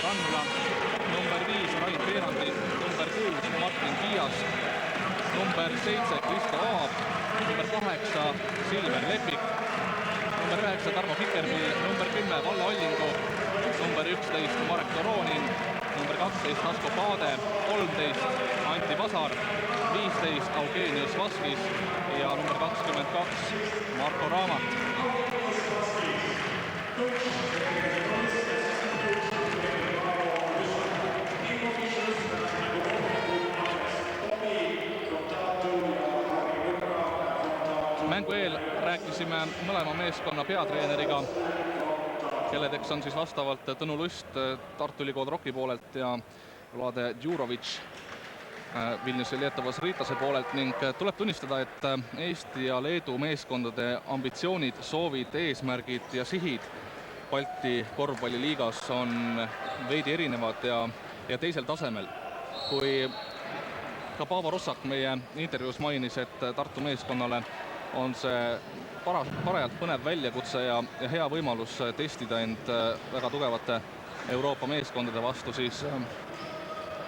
Rannula, number 5 Rait Veerandi, number 6 Martin Kiias, number 7 Kristo Aab, number 8 Silver Lepik, number 9 Tarmo Kikerpill, number 10 Valle Ollingu, number 11 Marek Toronin, number 12 Asko Paade, 13 Anti Vasar, 15 Eugenius Vaskis ja number 22 Marko Raamat. Mängu eel rääkisime mõlema meeskonna peatreeneriga, kelledeks on siis vastavalt Tõnu Lust Tartu Ülikool Rocki poolelt ja Vlade Djurovic Vilniuse Lietuvas Riitase poolelt ning tuleb tunnistada, et Eesti ja Leedu meeskondade ambitsioonid, soovid, eesmärgid ja sihid Balti korvpalliliigas on veidi erinevad ja teisel tasemel. Kui ka Paavo Russak meie intervjuus mainis, et Tartu meeskonnale on see parajalt põnev väljakutse ja hea võimalus testida end väga tugevate Euroopa meeskondade vastu, siis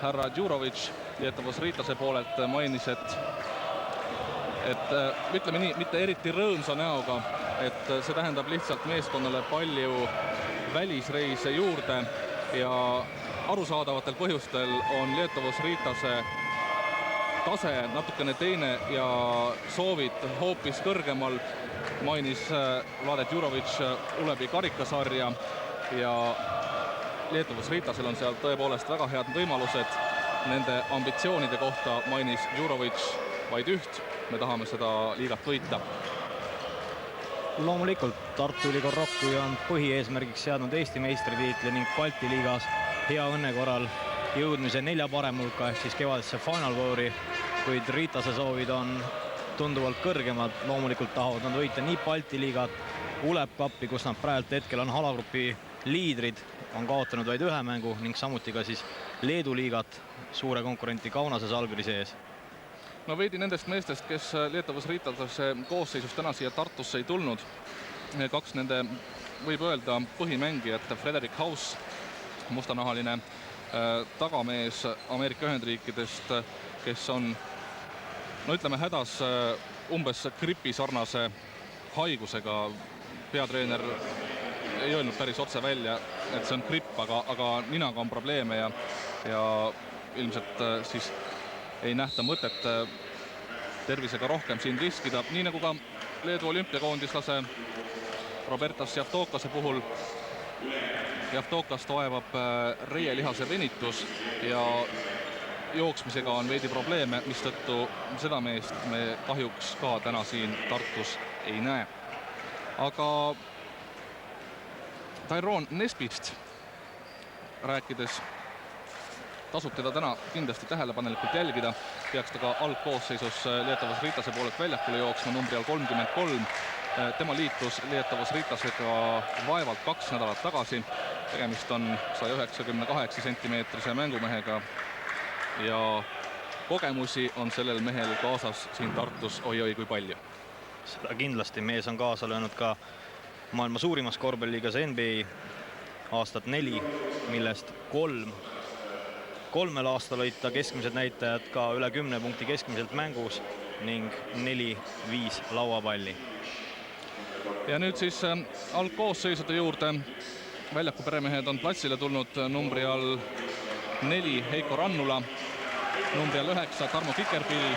härra Djurovic Lietuvas Riitase poolelt mainis, et ütleme nii, mitte eriti rõõmsa näoga, et see tähendab lihtsalt meeskonnale palju välisreise juurde ja arusaadavatel põhjustel on Lietuvas Riitase tase natukene teine ja soovid hoopis kõrgemal. Mainis Vlade Djurovic Ulebi karikasarja ja Lietuvas Riitasel on seal tõepoolest väga head võimalused. Nende ambitsioonide kohta mainis Djurovic vaid üht. Me tahame seda liigat võita. Loomulikult Tartu Ülikool Rock on põhieesmärgiks seadnud Eesti meistritiitli ning Balti liigas hea õnne korral jõudmise 4 parem hulka ehk siis kevadesse Final Fouri, kuid Riitase soovid on tunduvalt kõrgemad. Loomulikult tahavad nad võita nii Balti liigat, Uleb Cupi, kus nad praegu hetkel on alagrupi liidrid, on kaotanud vaid 1 mängu ning samuti ka siis Leedu liigat suure konkurenti Kaunase Žalgirise ees. No veidi nendest meestest, kes Lietuvas Riitase koosseisus täna siia Tartusse ei tulnud. 2 nende võib öelda põhimängijat, Frederik Haus, mustanahaline tagamees Ameerika Ühendriikidest, kes on, no ütleme, hädas umbes gripi sarnase haigusega. Peatreener ei öelnud päris otse välja, et see on gripp, aga ninaga on probleeme ja ilmselt siis ei nähta mõtet tervisega rohkem siin riskida. Nii nagu ka Leedu olümpiakoondislase Robertas Javtokase puhul. Javtokast vaevab reielihase venitus ja jooksmisega on veidi probleeme, mistõttu seda meest me kahjuks ka täna siin Tartus ei näe. Aga Tyrone Nespist rääkides tasub teda täna kindlasti tähelepanelikult jälgida. Peaks ta ka algkoosseisus Lietuvas Riitase poolelt väljakule jooksma numbri all 33. Tema liitus Lietuvas Riitasega vaevalt 2 nädalat tagasi. Tegemist on 198 sentimeetrise mängumehega ja kogemusi on sellel mehel kaasas siin Tartus oi kui palju. Seda kindlasti. Mees on kaasa löönud ka maailma suurimas korvpalliliigas NBA aastat 4, millest 3 aastal olid ta keskmised näitajad ka üle 10 punkti keskmiselt mängus ning 4-5 lauapalli. Ja nüüd siis algkoosseisude juurde. Väljaku peremehed on platsile tulnud numbri all 4 Heiko Rannula, numbri all 9 Tarmo Kikerpill,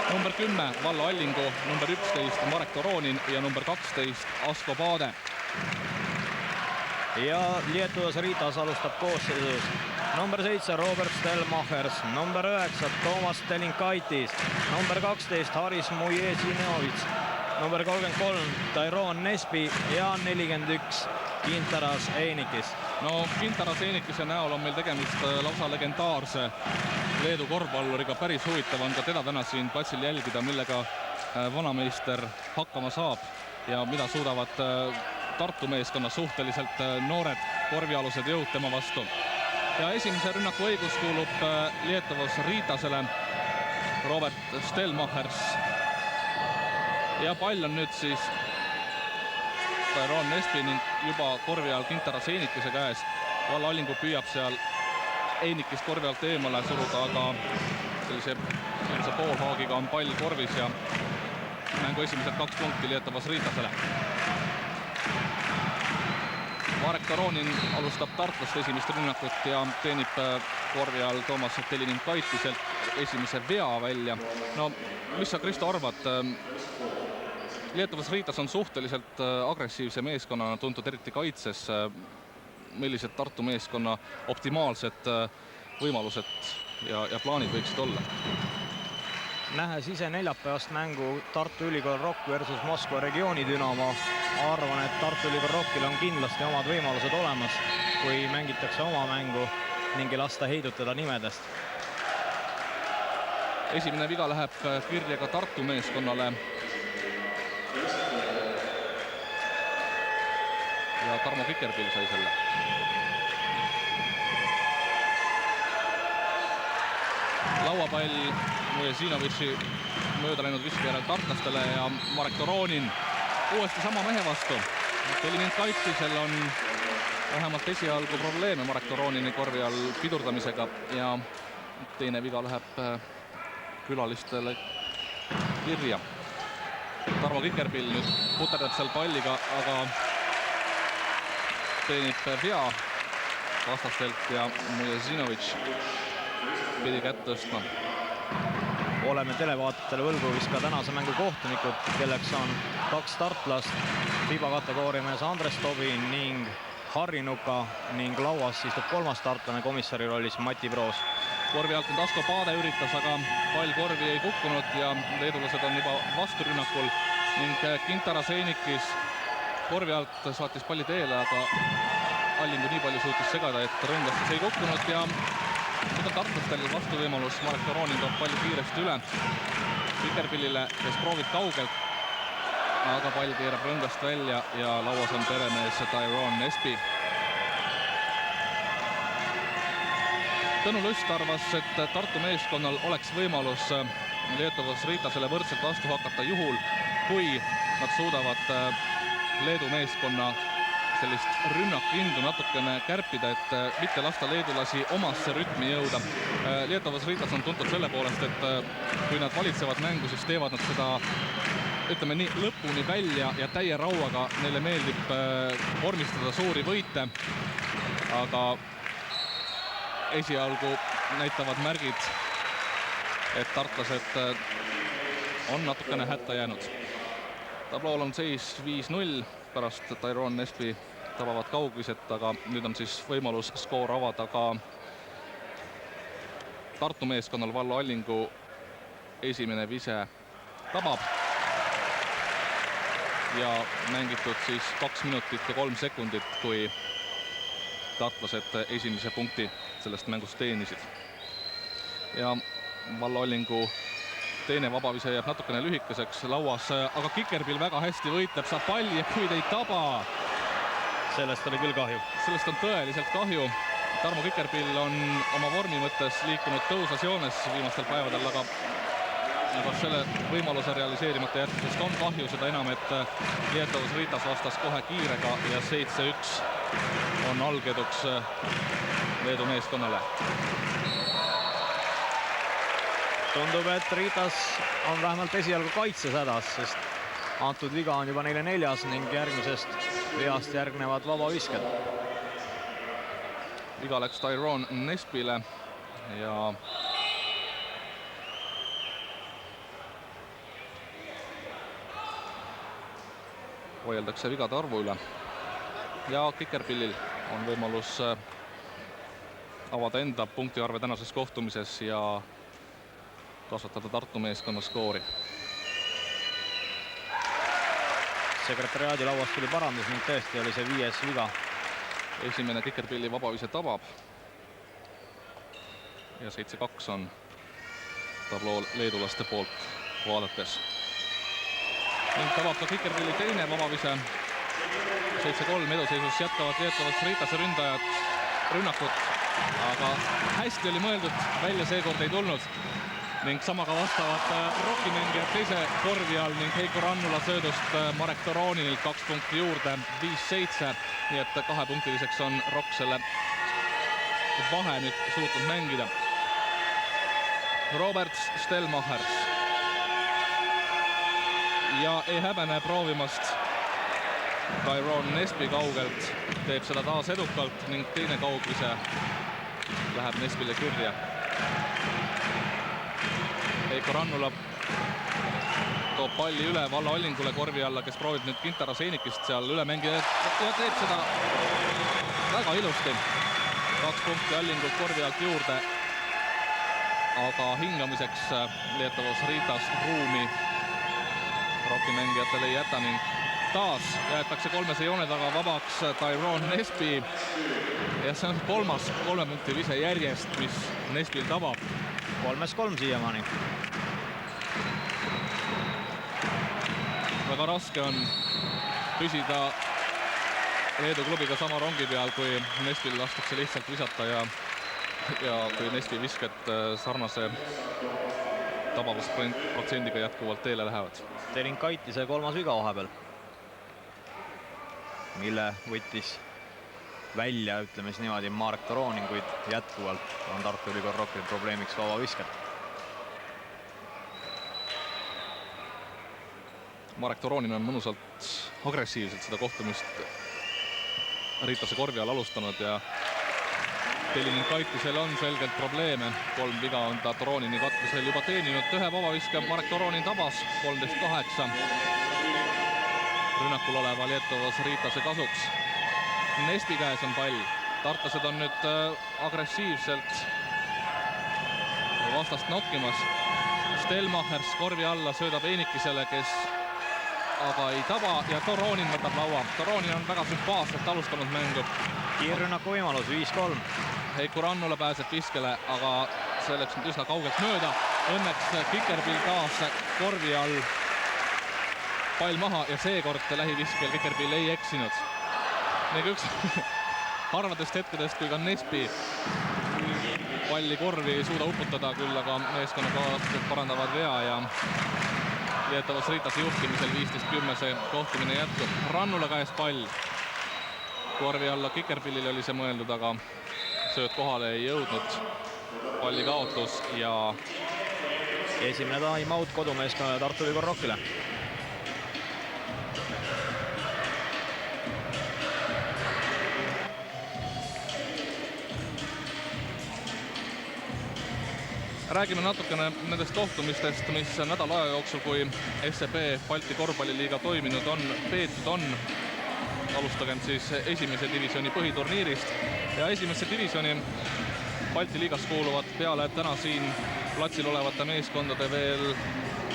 number 10 Valle Ollingu, number 11 Marek Toronin ja number 12 Asko Paade. Ja Lietuvas Riitas alustab koosseisus number 7 Robert Stelmachers, number 9 Toomas Telinkaitis, number 12 Haris Mujesinovits, number 33 Tyrone Nespi ja 41 Gintaras Einikis. No Gintaras Einikise näol on meil tegemist lausa legendaarse Leedu korvpalluriga. Päris huvitav on ka teda täna siin platsil jälgida, millega vanameister hakkama saab ja mida suudavad Tartu meeskonna suhteliselt noored korvialused jõud tema vastu. Ja esimese rünnaku õigus kuulub Lietuvas Riitasele, Robert Stelmachers. Ja pall on nüüd siis Tyrone Nespi ning juba korvi all Gintaras Einikise käes. Valla Allingu püüab seal Einikist korvi alt eemale suruda, aga sellise poolhaagiga on pall korvis ja mängu esimesed 2 punkti Lietuvas Riitasele. Marek Toronin alustab tartlast esimest rünnakut ja teenib korvi all Toomas Telinin-Kaitiselt esimese vea välja. No mis sa, Kristo, arvad? Lietuvas Riitas on suhteliselt agressiivse meeskonnana tuntud, eriti kaitses. Millised Tartu meeskonna optimaalsed võimalused ja plaanid võiksid olla? Nähes ise neljapäevast mängu Tartu Ülikool Rock versus Moskva regiooni Dünamo, arvan, et Tartu Ülikool Rockil on kindlasti omad võimalused olemas, kui mängitakse oma mängu ning ei lasta heidutada nimedest. Esimene viga läheb kirja ka Tartu meeskonnale. Ja Tarmo Kikerpill sai selle. Lauapall Mujesinovitši mööda läinud viske järel tartlastele ja Marek Toronin uuesti sama mehe vastu. Telinin-Kaitisel on vähemalt esialgu probleeme Marek Toronini korvi all pidurdamisega ja teine viga läheb külalistele kirja. Tarmo Kikerpill nüüd puterdab seal palliga, aga teenib vea vastastelt ja Mujesinovitš pidi kätt tõstma. Oleme televaatajatele võlgu vist ka tänase mängu kohtunikud, kelleks on 2 tartlast, FIBA kategooria mees Andres Tobin ning Harri Nuka ning lauas istub 3. tartlane komissari rollis Mati Proos. Korvi alt nüüd Asko Paade üritas, aga pall korvi ei kukkunud ja leedulased on juba vasturünnakul ning Kintaras Einikis korvi alt saatis palli teele, aga Allingu nii palju suutis segada, et rõngastes ei kukkunud ja nüüd on tartlastel vastuvõimalus. Marek Toronin toob palli kiiresti üle Kikerpillile, kes proovib kaugelt, aga pall keerab rõngast välja ja lauas on peremees Tyrone Nespi. Tõnu Lust arvas, et Tartu meeskonnal oleks võimalus Lietuvas Riitasele võrdselt vastu hakata juhul, kui nad suudavad Leedu meeskonna sellist rünnakindu natukene kärpida, et mitte lasta leedulasi omasse rütmi jõuda. Lietuvas Riitas on tuntud selle poolest, et kui nad valitsevad mängu, siis teevad nad seda, ütleme nii, lõpuni välja ja täie rauaga. Neile meeldib vormistada suuri võite, aga esialgu näitavad märgid, et tartlased on natukene hätta jäänud. Tablool on seis 5-0 pärast Tyrone Nespi tabavat kaugviset, aga nüüd on siis võimalus skoor avada ka Tartu meeskonnal. Vallo Allingu esimene vise tabab ja mängitud siis 2 minutit ja 3 sekundit, kui tartlased esimese punkti sellest mängust teenisid. Ja Vallo Allingu teine vabavise jääb natukene lühikeseks lauas, aga Kikerpill väga hästi võitleb, saab palli ja kuid ei taba. Sellest oli küll kahju. Sellest on tõeliselt kahju. Tarmo Kikerpill on oma vormi mõttes liikunud tõusvas joones viimastel päevadel, aga selle võimaluse realiseerimata jätmisest on kahju, seda enam, et Lietuvas Riitas vastas kohe kiirega ja 7-1 on algeduks Leedu meeskonnale. Tundub, et Riitas on vähemalt esialgu kaitses hädas, sest antud viga on juba neile 4. ning järgmisest veast järgnevad vabavisked. Viga läks Tyrone Nespile ja hoieldakse vigade arvu üle. Ja Kikerpillil on võimalus avada enda punktiarve tänases kohtumises ja kasvatada Tartu meeskonna skoori. Sekretariaadi lauast tuli parandus ning tõesti oli see 5. viga. Esimene Kikerpilli vabavise tabab ja 7-2 on tabloo leedulaste poolt vaadates. Ning tabab ka Kikerpilli teine vabavise. 7-3 eduseisus jätkavad Lietuvas Riitase ründajad rünnakut, aga hästi oli mõeldud, välja seekord ei tulnud. Ning samaga vastavad Rocki-mängijad teise korvi all ning Heiko Rannula söödust Marek Toroninilt 2 punkti juurde, 5-7. Nii et 2-punktiliseks on Rock selle vahe nüüd suutnud mängida. Robert Stelmachers ja ei häbene proovimast Tyrone Nespi kaugelt, teeb seda taas edukalt ning teine kaugvise läheb Nespile kirja. Heiko Rannula toob palli üle Vallo Allingule korvi alla, kes proovib nüüd Ginter Aseenikist seal üle mängida ja teeb seda väga ilusti. 2 punkti Allingult korvi alt juurde, aga hingamiseks Lietuvas Ritas ruumi rokkimängijatele ei jäta ning taas jäetakse kolmese joone taga vabaks Tyrone Nespi ja see on 3 punkti vise järjest, mis Nespil tabab. 3-3 siiamaani. Väga raske on püsida Leedu klubiga sama rongi peal, kui Nespil lastakse lihtsalt visata ja kui Nespi visked sarnase tabavusprotsendiga jätkuvalt teele lähevad. Telinkaitise 3. viga vahepeal, mille võttis välja, ütleme siis niimoodi, Marek Toronin, kuid jätkuvalt on Tartu Ülikool Rockil probleemiks vabavisked. Marek Toronin on mõnusalt agressiivselt seda kohtumist Ritase korvi all alustanud ja Telinkaitisel on selgelt probleeme. 3 viga on ta Toronini katkesel juba teeninud. Ühe vabaviske Marek Toronin tabas 13-8 rünnakul oleva Lietuvas Ritase kasuks. Nespi käes on pall. Tartlased on nüüd agressiivselt vastast nokkimas. Stelmachers korvi alla söödab Eenikisele, kes aga ei taba ja Toronin võtab laua. Toronin on väga sümpaatselt alustanud mängu. Kiirrünnaku võimalus 5-3. Heiko Rannula pääseb viskele, aga see läks nüüd üsna kaugelt mööda. Õnneks Kikerbil taas korvi all pall maha ja seekord lähiviskel Kikerbil ei eksinud. Ning üks harvadest hetkedest, kui ka Nespi palli korvi ei suuda uputada, küll aga meeskonnakaaslased parandavad vea ja Lietuvas Ritase juhtimisel 15-10 see kohtumine jätkub. Rannula käes pall. Korvi alla Kikerpillil oli see mõeldud, aga sööd kohale ei jõudnud. Palli kaotus ja esimene time-out kodumeeskonnale Tartu Ülikool Rockile. räägime natukene nendest kohtumistest, mis nädala aja jooksul, kui SEB Balti korvpalliliiga toiminud on, peetud on. Alustagem siis esimese divisjoni põhiturniirist ja esimesse divisjoni Balti liigas kuuluvad peale täna siin platsil olevate meeskondade veel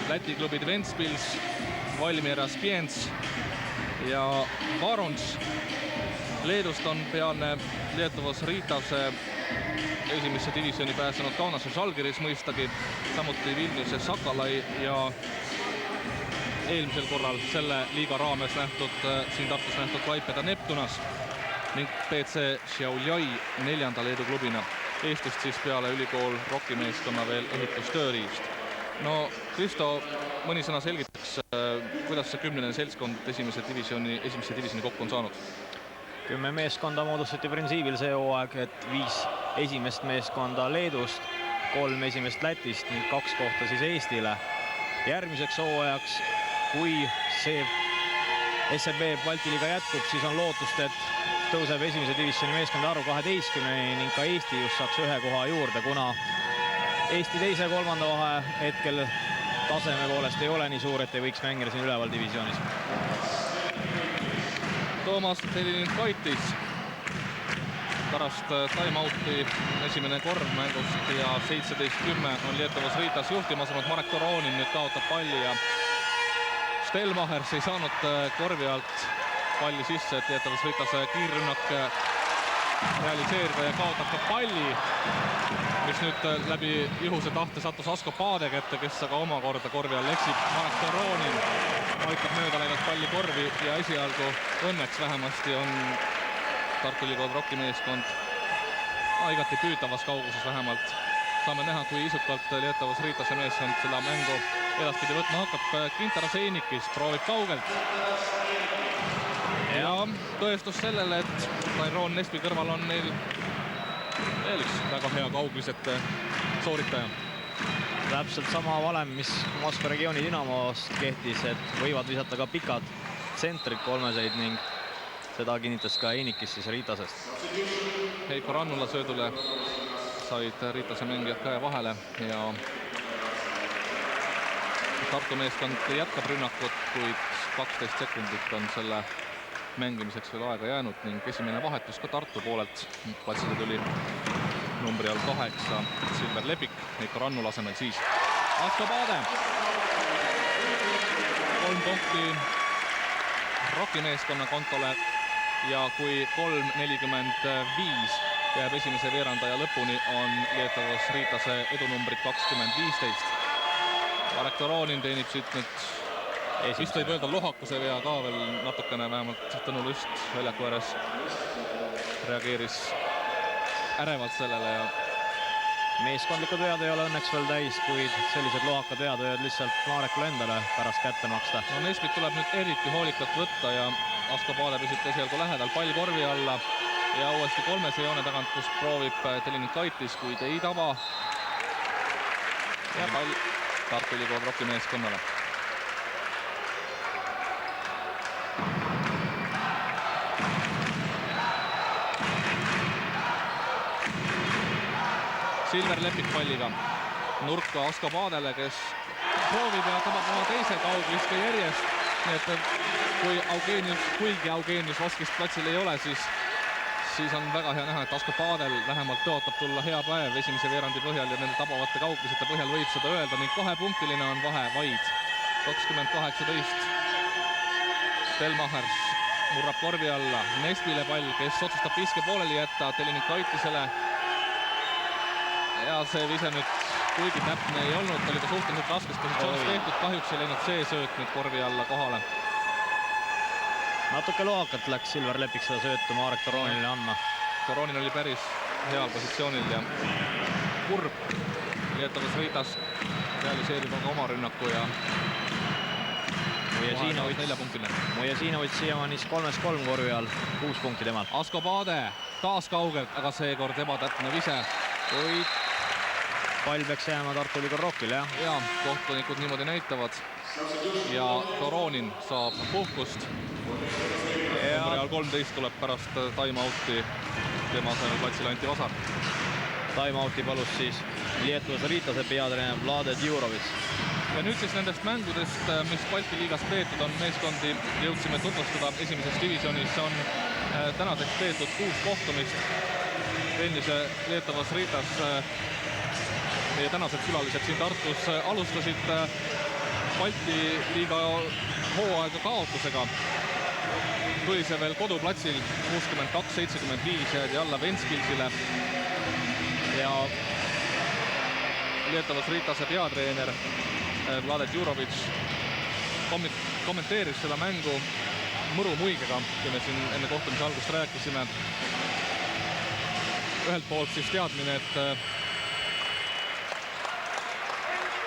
Läti klubid Ventspils, Valmiera Spiens ja Varuns. Leedust on peale Lietuvas Ritase esimesse divisjoni pääsenud Kaunase Žalgiris mõistagi, samuti Vilniuse Sakalai ja eelmisel korral selle liiga raames siin Tartus nähtud Klaipeda Neptunas ning BC Šiauliai 4. Leedu klubina. Eestist siis peale ülikool rockimeeskonna veel õhutustööriist. No Kristo, mõni sõna selgitaks, kuidas see 10. seltskond esimesse divisjoni kokku on saanud? 10 meeskonda moodustati printsiibil see hooaeg, et 5 esimest meeskonda Leedust, 3 esimest Lätist ning 2 kohta siis Eestile. Järgmiseks hooajaks, kui see SEB Balti liiga jätkub, siis on lootust, et tõuseb esimese divisjoni meeskonda arvu 12-ni ning ka Eesti just saaks 1 koha juurde, kuna Eesti teise ja 3. vahe hetkel taseme poolest ei ole nii suur, et ei võiks mängida siin üleval divisionis. Toomas Telinkaitis pärast time-outi esimene korv mängust ja 17-10 on Lietuvas Ritas juhtimas olnud. Marek Toronin nüüd kaotab palli ja Stelmachers ei saanud korvi alt palli sisse, et Lietuvas Ritase kiirrünnak realiseerida ja kaotab ka palli, mis nüüd läbi juhuse tahte sattus Asko Paade kätte, kes aga omakorda korvi all eksib. Marek Toronin aitab mööda läinud palli korvi ja esialgu õnneks vähemasti on Tartu Ülikool rockimeeskond igati püütavas kauguses vähemalt. Saame näha, kui isukalt Lietuvas Ritase meeskond seda mängu edaspidi võtma hakkab. Ginter Aseenikis proovib kaugelt. Ja tõestus sellele, et Tyrone Nespi kõrval on neil veel üks väga hea kaugvisete sooritaja. Täpselt sama valem, mis Moskva regiooni Dinamost kehtis, et võivad visata ka pikad tsentrid kolmeseid ning seda kinnitas ka Einikis siis Riitasest. Heiko Rannula söödule said Riitase mängijad käe vahele ja Tartu meeskond jätkab rünnakut, kuid 12 sekundit on selle mängimiseks veel aega jäänud ning esimene vahetus ka Tartu poolelt. Platsile tuli numbri all 8 Silver Lepik, Heiko Rannula asemel siis Asko Paade. 3 punkti Rocki meeskonna kontole ja kui 3:45 jääb esimese veerandaja lõpuni, on Lietuvas Riitase edunumbrid 20-15. Marek Toronin teenib siit nüüd vist võib öelda lohakuse vea ka veel natukene, vähemalt Tõnu Lust väljaku ääres reageeris ärevalt sellele ja meeskondlikud vead ei ole õnneks veel täis, kuid sellised lohakad vead võivad lihtsalt Marekule endale pärast kätte maksta. No Nesbit tuleb nüüd eriti hoolikalt võtta ja Asko Paade püsib esialgu lähedal, pall korvi alla ja uuesti kolmese joone tagant, kus proovib Tellinkaitis, kuid ei taba. Ja pall Tartu Ülikool Rocki meeskonnale. Silver Lepik palliga nurka Asko Paadele, kes proovib ja tabab oma teise kaugviske järjest. Nii et kuigi Eugenius Vaskist platsil ei ole, siis on väga hea näha, et Asko Paadel vähemalt tõotab tulla hea päev esimese veerandi põhjal ja nende tabavate kaugvisete põhjal võib seda öelda ning 2-punktiline on vahe vaid 20-18. Stelmachers murrab korvi alla, Nesbile pall, kes otsustab viske pooleli jätta Tellinkaitisele. Ja see vise nüüd kuigi täpne ei olnud, oli ka suhteliselt raskes positsioonis tehtud, kahjuks ei läinud see sööt nüüd korvi alla kohale. Natuke lohakalt läks Silver Lepik seda söötu Marek Toronile andma. Toronin oli päris heal positsioonil ja kurb. Lietuvas Riitas realiseerib oma rünnaku ja Mujasinovitš siiamaani 3-3 korvi all, 6 punkti temal. Asko Paade taas kaugelt, aga seekord ebatäpne vise. Kuid pall peaks jääma Tartu Ülikool Rockile, jah? Ja, kohtunikud niimoodi näitavad. Ja Toronin saab puhkust. Real 13 tuleb pärast time-out'i. Tema asemel platsile Anti Vasar. Time-out'i palus siis Lietuvas Riitase peatreener Vlade Djurovic. Ja nüüd siis nendest mängudest, mis Balti liigas peetud on, meeskondi jõudsime tutvustada esimeses divisionis. On tänaseks peetud 6 kohtumist. Ennise Lietuvas Riitas meie tänased külalised siin Tartus alustasid Balti liiga hooaega kaotusega. Tuli see veel koduplatsil 62-75 jäädi alla Ventspilsile ja Lietuvas Riitase peatreener Vlade Djurovic kommenteeris seda mängu mõru muigega, kui me siin enne kohtumise algust rääkisime. Ühelt poolt siis teadmine,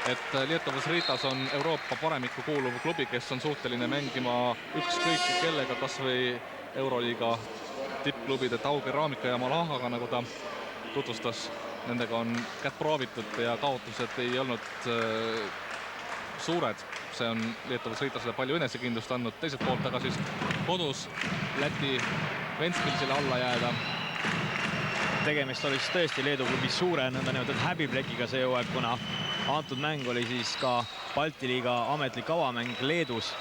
et Lietuvas Riitas on Euroopa paremikku kuuluv klubi, kes on suhteline mängima ükskõik kellega, kas või Euroliiga tippklubide Tauge, Raamika ja Malahaga, nagu ta tutvustas. Nendega on kätt proovitud ja kaotused ei olnud suured. See on Lietuvas Riitasele palju enesekindlust andnud. Teiselt poolt aga siis kodus Läti Ventspilsile alla jääda. Tegemist oli siis tõesti Leedu klubi suure nõndanimetatud häbiplekiga see hooaeg, kuna antud mäng oli siis ka Balti liiga ametlik avamäng Leedus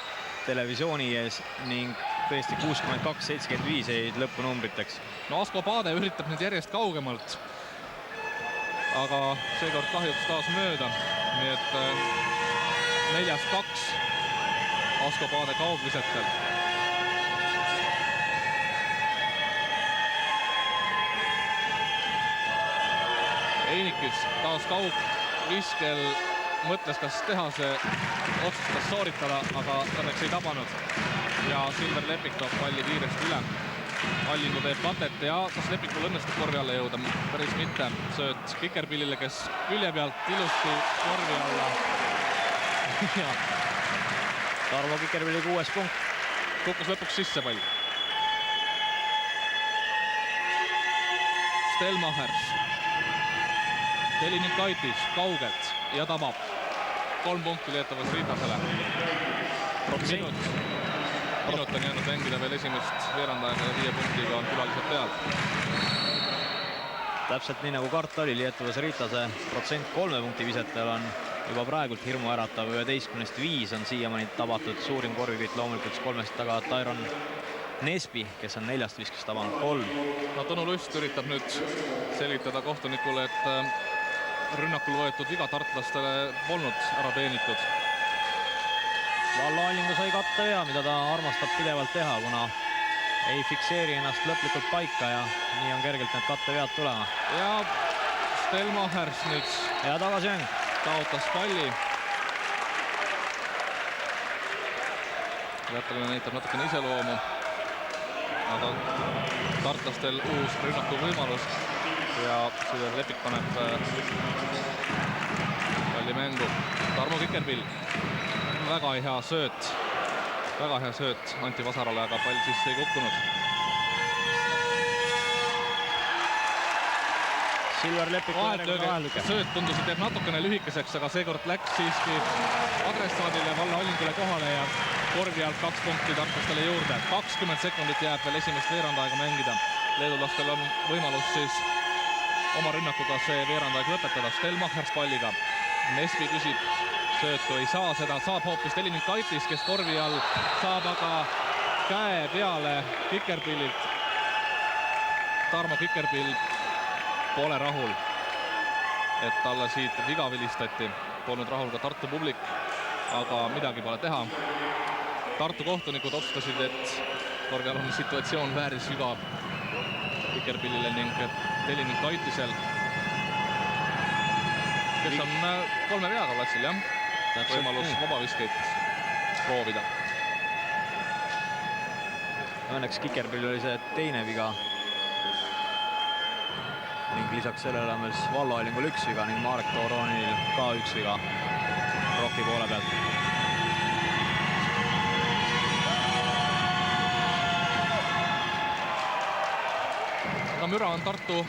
televisiooni ees ning tõesti 62-75 jäid lõpunumbriteks. No Asko Paade üritab nüüd järjest kaugemalt, aga seekord kahjuks taas mööda. Nii et 4-2 Asko Paade kaugvisetel. Einikis taas kaugviskel mõtles, kas teha see, otsustas sooritada, aga õnneks ei tabanud. Ja Silver Lepik toob palli kiiresti üle. Allingu teeb katet ja kas Lepikul õnnestub korvi alla jõuda? Päris mitte. Sööt Kikerpillile, kes külje pealt ilusti korvi alla. Ja Tarmo Kikerpilli 6 punkt. Kukkus lõpuks sisse pall. Stelmachers Delininkaitis kaugelt ja tabab. 3 punkti Lietuvas Riitasele. Minut on jäänud mängida veel esimest veerandajaga ja 5 punktiga on külalised peal. Täpselt nii nagu karta oli, Lietuvas Riitase protsent 3 punkti visetel on juba praegult hirmuäratav. 11-5 on siiamaani tabatud. Suurim korvikütt loomulikult 3 taga Tairon Nespi, kes on 4 viskast tabanud 3. No Tõnu Lust üritab nüüd selgitada kohtunikule, et rünnakul võetud viga tartlastele polnud ära teenitud. Vallo Allingu sai kattevea, mida ta armastab pidevalt teha, kuna ei fikseeri ennast lõplikult paika ja nii on kergelt need kattevead tulema. Ja Stelmachers nüüd ja tagasimäng. Kaotas palli. Jätteline näitab natukene iseloomu. Aga tartlastel uus rünnaku võimalus ja Silver Lepik paneb palli mängu. Tarmo Kikerpill. Väga hea sööt Anti Vasarale, aga pall sisse ei kukkunud. Silver Lepik vahelüke. Sööt tundus, et jääb natukene lühikeseks, aga seekord läks siiski adressaadile Vallo Allingule kohale ja korvi alt 2 punkti tartlastele juurde. 20 sekundit jääb veel esimest veerandaega mängida. Leedulastel on võimalus siis oma rünnakuga see veerandaeg lõpetada. Stelmachers palliga. Nespi küsib söötu, ei saa seda, saab hoopis Delininkaitis, kes korvi all saab aga käe peale Kikerpillilt. Tarmo Kikerpill pole rahul, et talle siit viga vilistati. Polnud rahul ka Tartu publik, aga midagi pole teha. Tartu kohtunikud otsustasid, et korvialune situatsioon vääris viga Kikerpillile ning Delininkaitisel, kes on 3 veaga platsil, jah. Võimalus vabaviskeid proovida. Õnneks Kikerpill oli see teine viga. Ning lisaks sellele on veel Vallo Allingul 1 viga ning Marek Tooronil ka 1 viga Rocki poole pealt. Aga müra on Tartu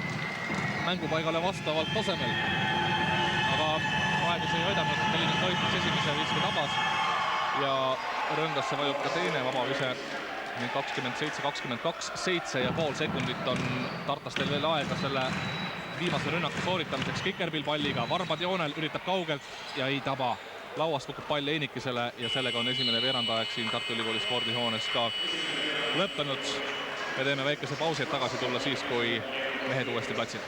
mängupaigale vastavalt tasemel. Aga aegus ei aidanud, Delininkaitis esimese viske tabas ja rõngasse vajub ka teine vabavise. 27-22, 7,5 sekundit on tartlastel veel aega selle viimase rünnaku sooritamiseks. Kikerpill palliga, varbad joonel, üritab kaugelt ja ei taba. Lauast kukub pall Einikesele ja sellega on esimene veerandaeg siin Tartu Ülikooli spordihoones ka lõppenud. Me teeme väikese pausi, et tagasi tulla siis, kui mehed uuesti platsil.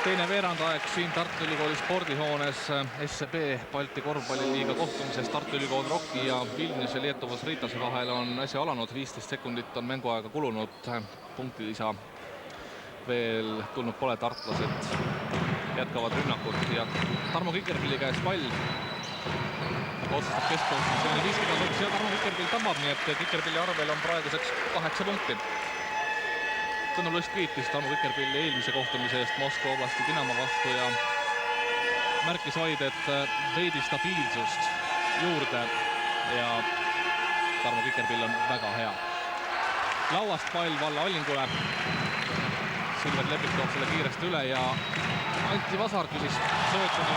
Teine veerandaeg siin Tartu Ülikooli spordihoones SCB Balti korvpalliliiga kohtumises Tartu Ülikool Rocki ja Vilniuse Lietuvas Riitase vahel on äsja alanud. 15 sekundit on mänguaega kulunud. Punktilisa veel tulnud pole, tartlased jätkavad rünnakut ja Tarmo Kikerpilli käes pall. Otsustab keskpositsiooni viskiga soks ja Tarmo Kikerpill tabab, nii et Kikerpilli arvel on praeguseks 8 punkti. Tõnu Lust kiitis Tarmo Kikerpilli eelmise kohtumise eest Moskva oblasti Dinamo vastu ja märkis vaid, et veidi stabiilsust juurde ja Tarmo Kikerpill on väga hea. Lauast pall Vallo Allingule. Silver Lepik toob selle kiiresti üle ja Anti Vasar küsis söötuni.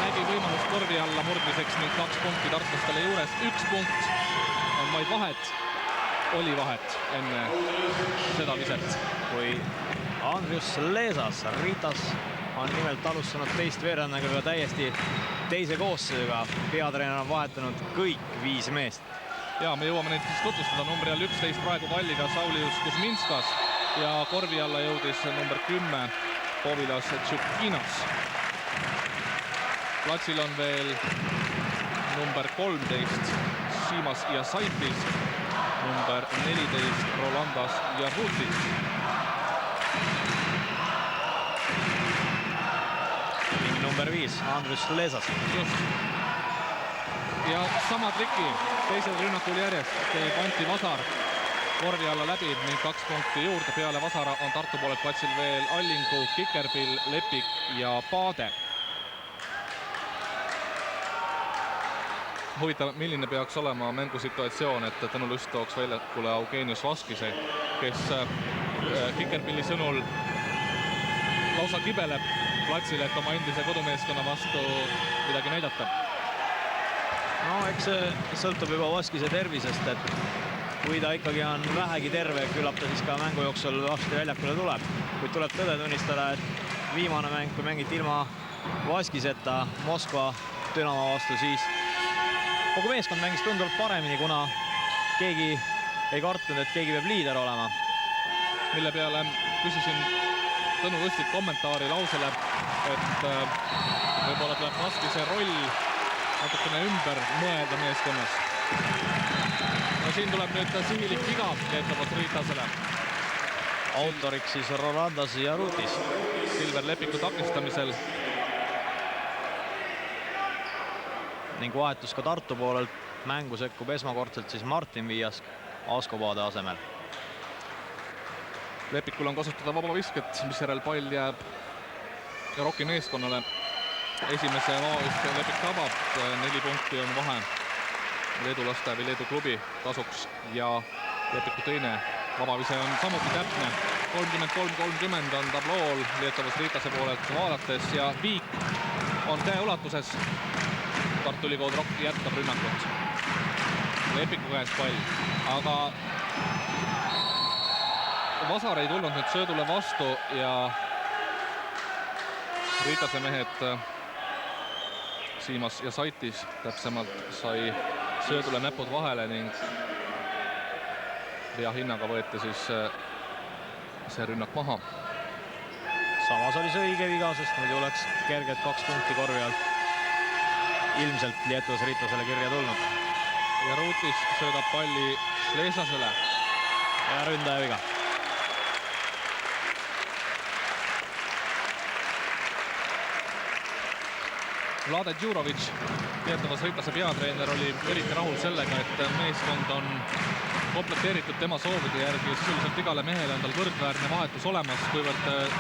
Nägi võimalust korvi alla murdmiseks ning 2 punkti tartlastele juures. 1 punkt on vaid vahet. Oli vahet enne seda viset. Kui Andrius Leesas Ritas on nimelt alustanud teist veerandega täiesti teise koosseisuga. Peatreener on vahetanud kõik 5 meest. Ja me jõuame neid siis tutvustada. Numbri all 11 praegu palliga Saulius Kuzminskas ja korvi alla jõudis number 10 Povilas Tšukinas. Platsil on veel number 13 Siimas ja Saitis, number 14 Rolandas ja Rutis. Ning number 5 Andrus Leesas. Just. Ja sama triki teisel rünnakul järjest teeb Anti Vasar korvi alla läbi ning 2 punkti juurde. Peale Vasara on Tartu poolelt platsil veel Allingu, Kikerpill, Lepik ja Paade. huvitav, milline peaks olema mängusituatsioon, et Tõnu Lust tooks väljakule Eugenius Vaskise, kes Kikerpilli sõnul lausa kibeleb platsile, et oma endise kodumeeskonna vastu midagi näidata. No eks see sõltub juba Vaskise tervisest, et kui ta ikkagi on vähegi terve, küllap ta siis ka mängu jooksul varsti väljakule tuleb. Kuid tuleb tõde tunnistada, et viimane mäng, kui mängiti ilma Vaskiseta Moskva Dünamo vastu, siis kogu meeskond mängis tunduvalt paremini, kuna keegi ei kartnud, et keegi peab liider olema. Mille peale küsisin Tõnu Lustilt kommentaari lausele, et võib-olla tuleb Vaskise roll natukene ümber mõelda meeskonnas. No siin tuleb nüüd sihilik viga Lietuvas Ritasele. Autoriks siis Rolandas ja Rutis. Silver Lepiku takistamisel. Ning vahetus ka Tartu poolelt. Mängu sekkub esmakordselt siis Martin Viiask Asko Paade asemel. Lepikul on kasutada vabavisket, mis järel pall jääb Rocki meeskonnale. Esimese vabaviske Lepik tabab, 4 punkti on vahe leedulaste või Leedu klubi kasuks ja Lepiku teine vabavise on samuti täpne. 33-30 on tablool Lietuvas Riitase poolelt vaadates ja viik on käeulatuses. Tartu Ülikool Rock jätkab rünnakut. Lepiku käes pall, aga Vasar ei tulnud nüüd söödule vastu ja Riitase mehed Siimas ja Saitis täpsemalt sai söödule näpud vahele ning vea hinnaga võeti siis see rünnak maha. Samas oli see õige viga, sest muidu oleks kergelt 2 punkti korvi alt ilmselt Lietuvas Ritasele kirja tulnud. Ja Rutis söödab palli Šlesasele. Ja ründaja viga. Vlade Djurovic, Lietuvas Ritase peatreener, oli eriti rahul sellega, et meeskond on komplekteeritud tema soovide järgi. Sisuliselt igale mehele on tal võrdväärne vahetus olemas, kuivõrd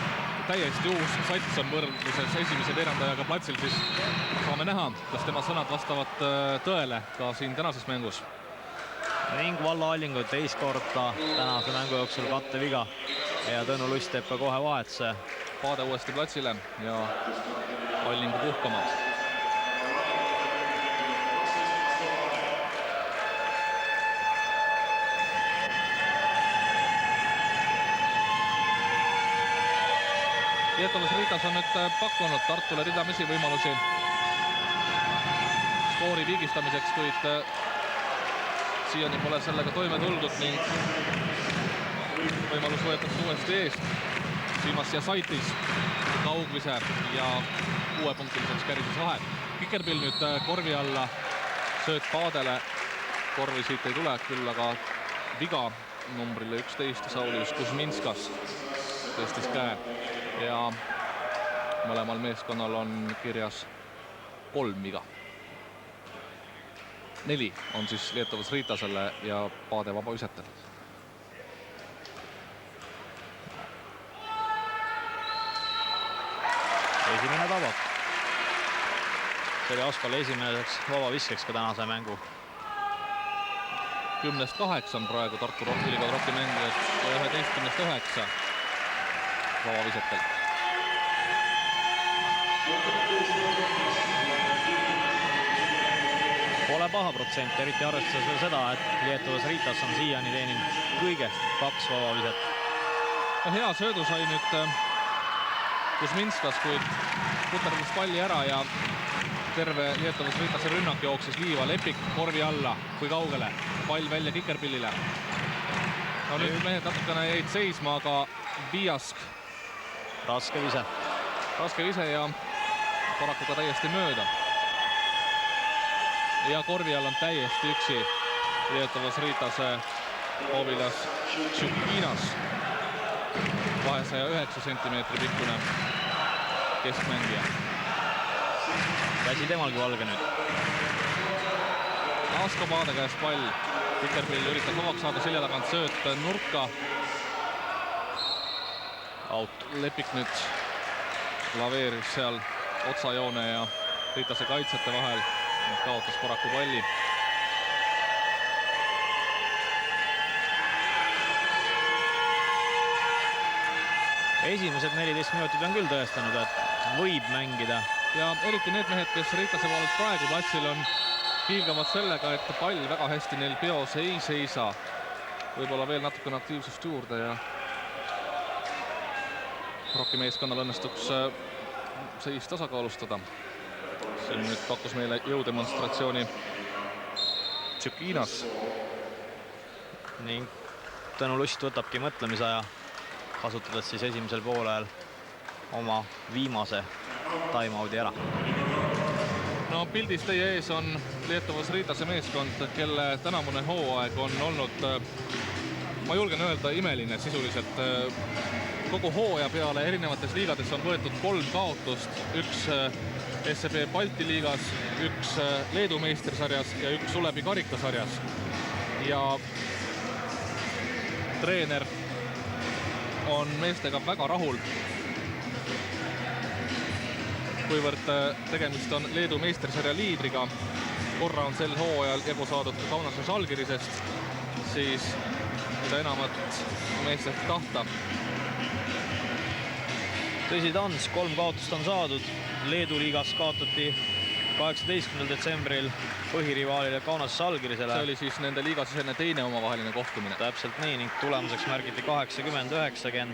täiesti uus sats on võrdluses esimese veerandajaga platsil, siis saame näha, kas tema sõnad vastavad tõele ka siin tänases mängus. Ning Valla Allingu teist korda tänase mängu jooksul katteviga ja Tõnu Lust teeb ka kohe vahetuse. Paade uuesti platsile ja Allingu puhkama. Lietuvas Ritas on nüüd pakkunud Tartule ridamisi võimalusi skoori viigistamiseks, kuid siiani pole sellega toime tuldud ning võimalus võetakse uuesti eest. Siimas ja Saitis kaugvise ja 6-punktiliseks kärises vahe. Kikerpill nüüd korvi alla, sööt Paadele. Korvi siit ei tule, küll aga viga numbrile 11 Saulius Kuzminskas tõstis käe. Ja mõlemal meeskonnal on kirjas 3 viga. 4 on siis Lietuvas Ritasele ja Paade vabavisetel. Esimene tabab. See oli Askole esimeseks vabaviskeks ka tänase mängu. 10-8 on praegu Tartu Ülikool Rocki mängijad ja 11-9 vabavisetel. Pole paha protsent, eriti arvestades veel seda, et Lietuvas Ritas on siiani teeninud kõigest 2 vabaviset. Hea söödu sai nüüd Kuzminskas, kuid puterdas palli ära ja terve Lietuvas Ritase rünnak jooksis liiva. Lepik korvi alla, kui kaugele. Pall välja Kikerpillile. No nüüd mehed natukene jäid seisma, aga Viiask. Raske vise. Raske vise ja paraku ka täiesti mööda. Ja korvi all on täiesti üksi Lietuvas Ritase hoovilas Tšukinas. 209 sentimeetri pikkune keskmängija. Käsi temalgi valge nüüd. Asko Paade käes pall. Kikerpill üritab vabaks saada, selja tagant sööt nurka. Out. Lepik nüüd laveeris seal otsajoone ja Ritase kaitsjate vahel. kaotas paraku palli. Esimesed 14 minutit on küll tõestanud, et võib mängida. Ja eriti need mehed, kes Riitase poolelt praegu platsil on, kiilgavad sellega, et pall väga hästi neil peos ei seisa. Võib-olla veel natukene aktiivsust juurde ja Rocki meeskonnal õnnestuks seis tasakaalustada. Siin nüüd pakkus meile jõudemonstratsiooni Tšukinas. Ning Tõnu Lust võtabki mõtlemisaja, kasutades siis esimesel poolel oma viimase time-out'i ära. No pildis teie ees on Lietuvas Riitase meeskond, kelle tänavune hooaeg on olnud, ma julgen öelda, imeline sisuliselt. Kogu hooaja peale erinevates liigades on võetud 3 kaotust, 1 SEB Balti liigas, 1 Leedu meistersarjas ja 1 Ulebi karikasarjas. Ja treener on meestega väga rahul, kuivõrd tegemist on Leedu meistersarja liidriga. Korra on sel hooajal jagu saadud Kaunase Žalgirisest, siis mida enamat meestelt tahta. Tõsi ta on, 3 kaotust on saadud. Leedu liigas kaotati 18. detsembril põhirivaalile Kaunase Žalgirisele. See oli siis nende liigasisene teine omavaheline kohtumine. Täpselt nii ning tulemuseks märgiti 80-90.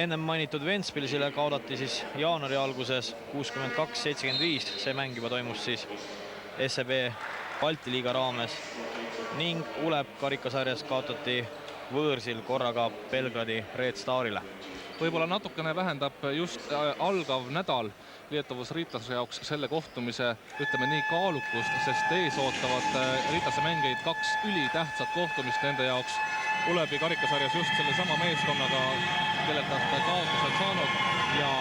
Ennem mainitud Ventspilsile kaotati siis jaanuari alguses 62-75. See mäng juba toimus siis SEB Balti liiga raames ning Uleb karikasarjas kaotati võõrsil korraga Belgradi Red Starile. Võib-olla natukene vähendab just algav nädal Lietuvas Riitase jaoks selle kohtumise, ütleme nii, kaalukust, sest ees ootavad Riitase mängeid 2 ülitähtsat kohtumist nende jaoks. Ulebi karikasarjas just selle sama meeskonnaga, kellelt nad kaotused saanud ja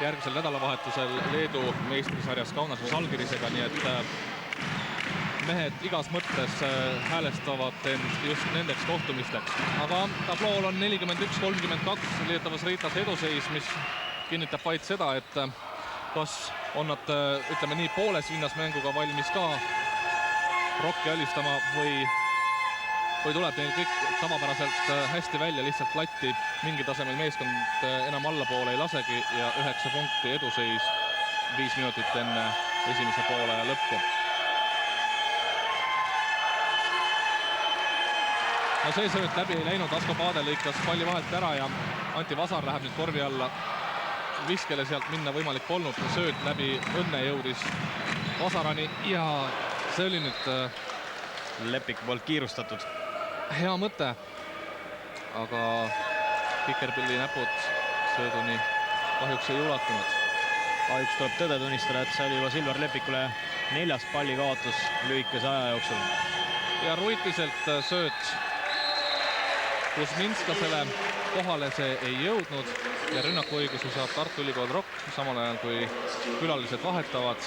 järgmisel nädalavahetusel Leedu meisterisarjas Kaunase Žalgirisega, nii et mehed igas mõttes häälestavad end just nendeks kohtumisteks. Aga tablool on 41-32 Lietuvas Riitase eduseis, mis kinnitab vaid seda, et kas on nad, ütleme nii, pooles vinnas mänguga valmis ka Rocki alistama või tuleb neil kõik tavapäraselt hästi välja, lihtsalt latti mingi tasemel meeskond enam allapoole ei lasegi ja 9 punkti eduseis 5 minutit enne esimese poole lõppu. No see sööt läbi ei läinud, Asko Paade lõikas palli vahelt ära ja Anti Vasar läheb nüüd korvi alla. Viskele sealt minna võimalik polnud, sööt läbi õnne jõudis Vasarani ja see oli nüüd Lepiku poolt kiirustatud. Hea mõte, aga Kikerpilli näpud sööduni kahjuks ei ulatunud. Kahjuks tuleb tõde tunnistada, et see oli juba Silver Lepikule 4. palli kaotus lühikese aja jooksul. Ja Ruitiselt sööt Kuzminskasele, kohale see ei jõudnud ja rünnakuõiguse saab Tartu Ülikool Rock, samal ajal kui külalised vahetavad.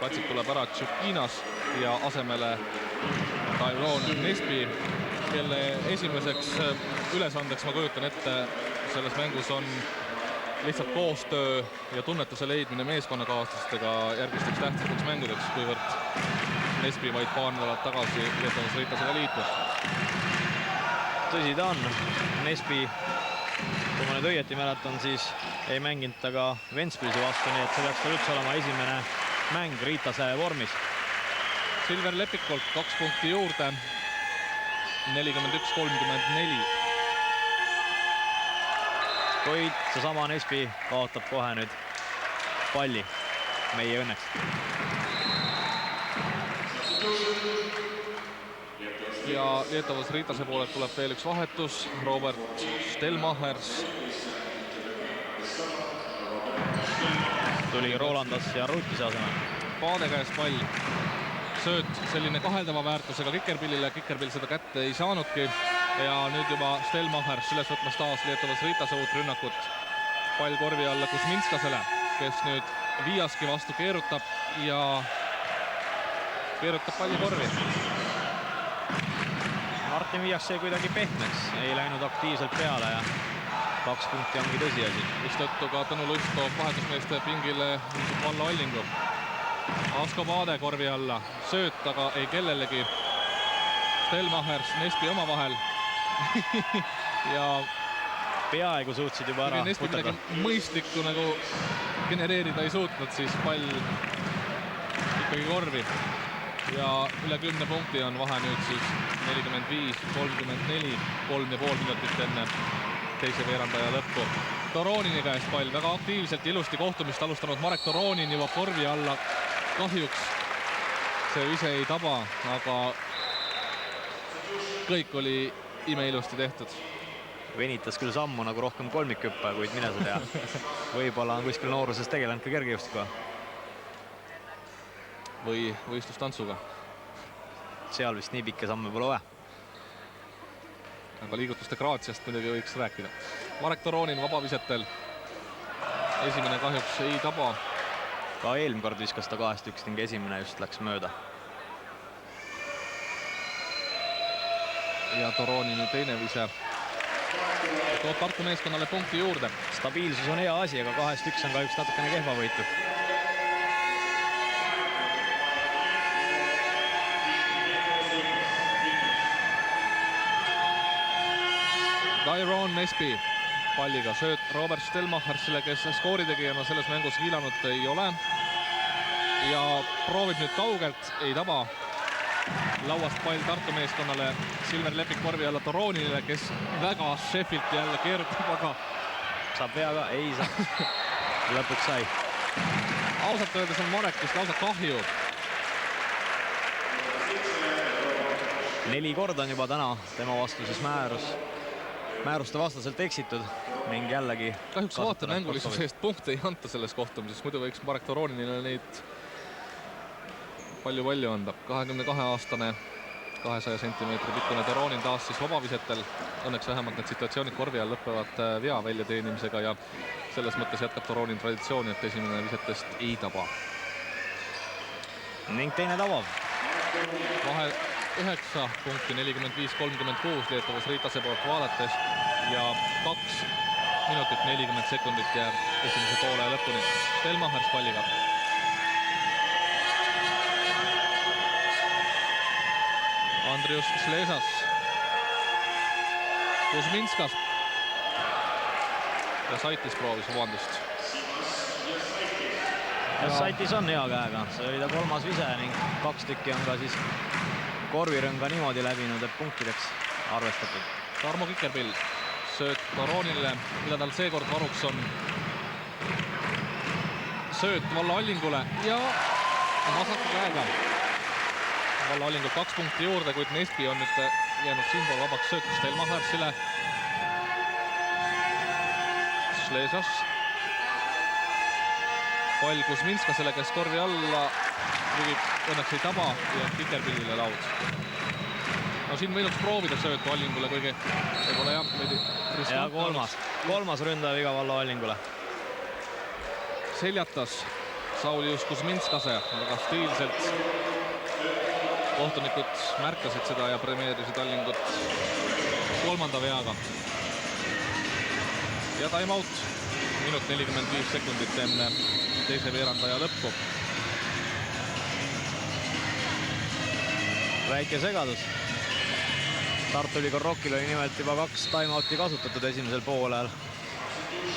Platsid tuleb ära Tšukinas ja asemele Tairon Nespi, kelle esimeseks ülesandeks, ma kujutan ette, selles mängus on lihtsalt koostöö ja tunnetuse leidmine meeskonnakaaslastega järgmisteks tähtsateks mängudeks, kuivõrd Nespi vaid paar nädalat tagasi Lietuvas Riitasega liitus. Tõsi ta on, Nespi, kui ma nüüd õieti mäletan, siis ei mänginud ta ka Ventspilsi vastu, nii et see peaks tal üldse olema esimene mäng Riitase vormis. Silver Lepikult 2 punkti juurde, 41-34. Kuid seesama Nespi kaotab kohe nüüd palli meie õnneks. Ja Lietuvas Riitase poolelt tuleb veel üks vahetus, Robert Stelmachers. Tuli Rolandas ja Rutise asemel. Paade käes pall. Sööt selline kaheldava väärtusega Kikerpillile, Kikerpill seda kätte ei saanudki. Ja nüüd juba Stelmachers üles võtmas taas Lietuvas Riitase uut rünnakut. Pall korvi alla Kuzminskasele, kes nüüd Viiaski vastu keerutab ja keerutab palli korvi. Martin Viias sai kuidagi pehmeks, ei läinud aktiivselt peale ja 2 punkti ongi tõsiasi. Mistõttu ka Tõnu Lust toob vahetusmeeste pingile Vallo Allingu. Asko Paade korvi alla, sööt aga ei kellelegi. Stelmachers, Nespi omavahel ja peaaegu suutsid juba ära Nespi midagi mõistlikku nagu genereerida ei suutnud, siis pall ikkagi korvi. Ja üle 10 punkti on vahe nüüd siis 45-34, 3,5 minutit enne teise veerandaja lõppu. Toronini käest pall, väga aktiivselt ja ilusti kohtumist alustanud Marek Toronin jõuab korvi alla. Kahjuks see ise ei taba, aga kõik oli imeilusti tehtud. Venitas küll sammu nagu rohkem kolmikhüppe, kuid mine sa tea. Võib-olla on kuskil nooruses tegelenud ka kergejõustikuga. Või võistlustantsuga. Seal vist nii pikka samme pole vaja. Aga liigutuste graatsiast muidugi võiks rääkida. Marek Toronin vabavisetel. Esimene kahjuks ei taba. Ka eelmine kord viskas ta 2-1 ning esimene just läks mööda. Ja Toronini teine vise toob Tartu meeskonnale punkti juurde. Stabiilsus on hea asi, aga 2-1 on kahjuks natukene kehva võitu. Tyrone Nespi palliga sööt Robert Stelmachersile, kes skooritegijana selles mängus hiilanud ei ole. Ja proovib nüüd kaugelt, ei taba. Lauast pall Tartu meeskonnale, Silver Lepik korvi alla Toronile, kes väga Sheffield jälle keerutab, aga saab vea ka, ei saa. Lõpuks sai. Ausalt öeldes on Marekist lausa kahju. 4 korda on juba täna tema vastuses määruste vastaselt eksitud ning jällegi kahjuks vaata mängulisuse eest punkte ei anta selles kohtumises, muidu võiks Marek Toroninile neid palju anda. 22-aastane 200 sentimeetri pikkune Toronin taas siis vabavisetel. Õnneks vähemalt need situatsioonid korvi all lõpevad vea väljateenimisega ja selles mõttes jätkab Toronin traditsiooni, et esimene visetest ei taba. Ning teine tabab. Vahe 9 punkti, 45-36 Lietuvas Riitase poolt vaadates ja 2 minutit 40 sekundit jääb esimese poole lõpuni. Stelmachers palliga. Andrius Slesas. Kuzminskas. Ja Saitis proovis vabandust. Ja Saitis on hea käega, see oli ta 3. vise ning 2 tükki on ka siis korvirõnga niimoodi läbinud, et punktideks arvestatud. Tarmo Kikerpill sööt Toronile, mida tal seekord varuks on. Sööt Valla Allingule ja vasaku käega. Valla Allingul 2 punkti juurde, kuid Nespi on nüüd jäänud siinpool vabaks sööt Stelmachersile. Slesas. Pall Kuzminskasele, kes korvi alla õnneks ei taba ja Kikerpillile laud. No siin võinuks proovida söötu Allingule, kuigi võib-olla jah, veidi riskantne. Ja kolmas ründaja viga Valla Allingule. Seljatas Saulius Kuzminskase väga stiilselt. Kohtunikud märkasid seda ja premeerisid Allingut 3. veaga. Ja time out. Minut 45 sekundit enne teise veerandaja lõppu. Väike segadus. Tartu Ülikool Rockil oli nimelt juba 2 timeouti kasutatud esimesel poolel.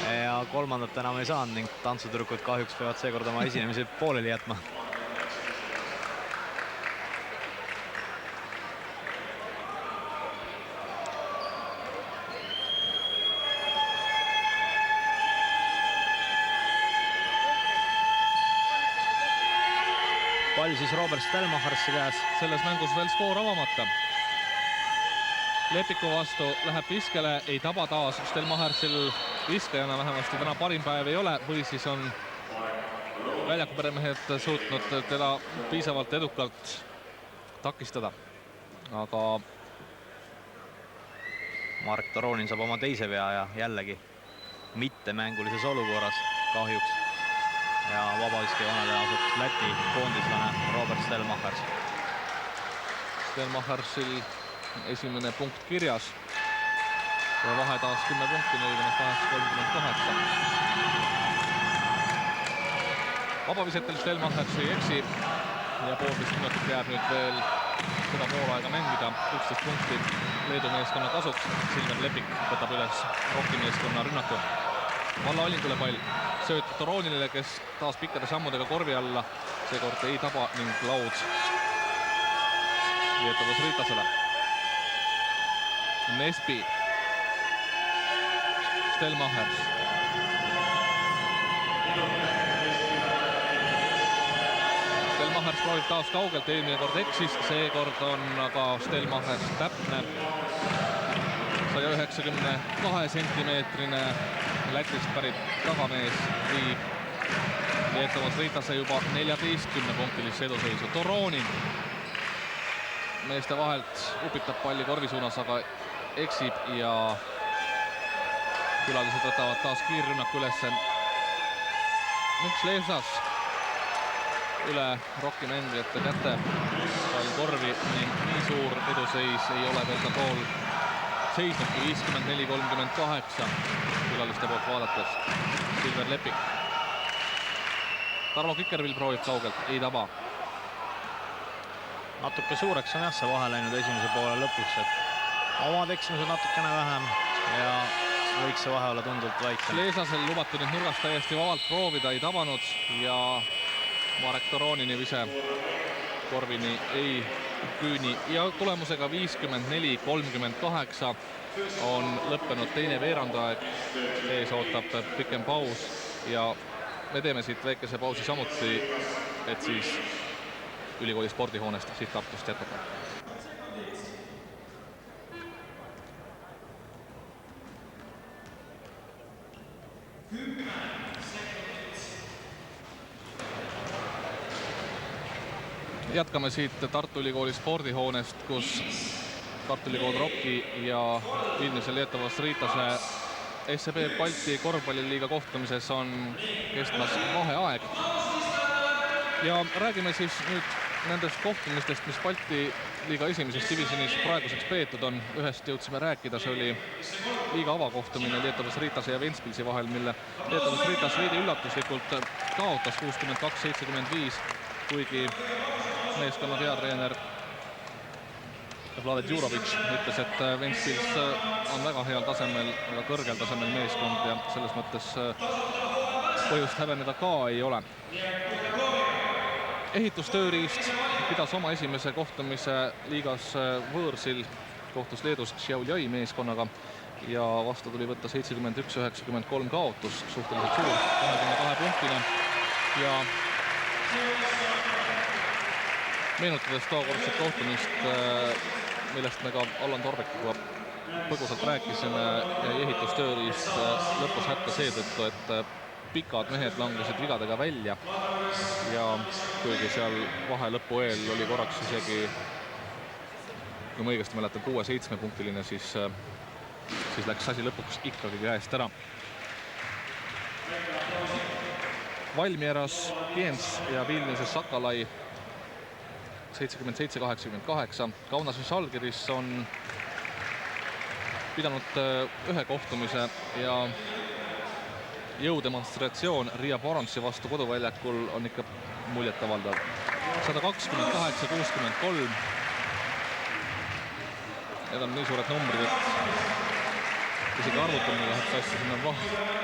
Ja 3. enam ei saanud ning tantsutüdrukud kahjuks peavad seekord oma esinemise pooleli jätma. Pall siis Robert Stelmachersi käes. Selles mängus veel skoor avamata. Lepiku vastu läheb viskele, ei taba taas. Stelmachersil viskajana vähemasti täna parim päev ei ole või siis on väljakuperemehed suutnud teda piisavalt edukalt takistada. Aga Marek Toronin saab oma teise vea ja jällegi mitte mängulises olukorras kahjuks. Ja vabaviskejooneline asub Läti koondislane Robert Stelmachers. Stelmachersil esimene punkt kirjas. Ja vahe taas 10 punkti, 48-38. vabavisetel Stelmachers ei eksi ja poolteist minutit jääb nüüd veel seda poolaega mängida. 11 punkti Leedu meeskonna kasuks. Silver Lepik võtab üles Rocki meeskonna rünnaku. Valla Allingule pall. Sööt Toronile, kes taas pikkade sammudega korvi alla. Seekord ei taba ning laud Lietuvas Riitasele. Nespi. Stelmachers. Stelmachers proovib taas kaugelt, eelmine kord eksis, seekord on aga Stelmachers täpne. 192 sentimeetrine Lätist pärit tagamees viib Lietuvas Riitase juba 14-punktilisse eduseisu. Toronin meeste vahelt upitab palli korvi suunas, aga eksib ja külalised võtavad taas kiirrünnaku ülesse. Üks Leesas üle Rocki mängijate käte. Pall korvi ning nii suur eduseis ei ole veel ka tool seisnudki. 54-38 külaliste poolt vaadates. Silver Lepik. Tarmo Kikervill proovib kaugelt, ei taba. Natuke suureks on jah see vahe läinud esimese poole lõpuks, et omad eksimused natukene vähem ja võiks see vahe olla tunduvalt väiksem. Leesasel lubati nüüd nurgast täiesti vabalt proovida, ei tabanud ja Marek Toronini vise korvini ei küüni ja tulemusega 54-38 on lõppenud teine veerandaeg. Ees ootab pikem paus ja me teeme siit väikese pausi samuti, et siis ülikooli spordihoonest siit Tartust jätkata. Jätkame siit Tartu Ülikooli spordihoonest, kus Tartu Ülikool Rocki ja Vilniuse Lietuvas Riitase SEB Balti korvpalliliiga kohtumises on kestmas vaheaeg. Ja räägime siis nüüd nendest kohtumistest, mis Balti liiga esimeses divisionis praeguseks peetud on. Ühest jõudsime rääkida, see oli liiga avakohtumine Lietuvas Riitase ja Ventspilsi vahel, mille Lietuvas Riitas veidi üllatuslikult kaotas 62-75, kuigi meeskonna peatreener Vlade Djurovitš ütles, et Ventspils on väga heal tasemel, väga kõrgel tasemel meeskond ja selles mõttes põhjust häbeneda ka ei ole. Ehitustööriist pidas oma esimese kohtumise liigas võõrsil, kohtus Leedus Šiauliai meeskonnaga ja vastu tuli võtta 71-93 kaotus, suhteliselt suur, 22-punktine ja meenutades tookordset kohtumist, millest me ka Allan Torbekuga põgusalt rääkisime, ehitustööriist lõpus hätta seetõttu, et pikad mehed langesid vigadega välja ja kuigi seal vahe lõpu eel oli korraks isegi, kui ma õigesti mäletan, 6-7-punktiline, siis läks asi lõpuks ikkagi käest ära. Valmieras, Piens ja Vilniuse Sakalai 77-88. Kaunase Žalgiris on pidanud ühe kohtumise ja jõudemonstratsioon Riia Baronsi vastu koduväljakul on ikka muljetavaldav. 128-63. Need on nii suured numbrid, et isegi arvutamine läheb sassi, siin on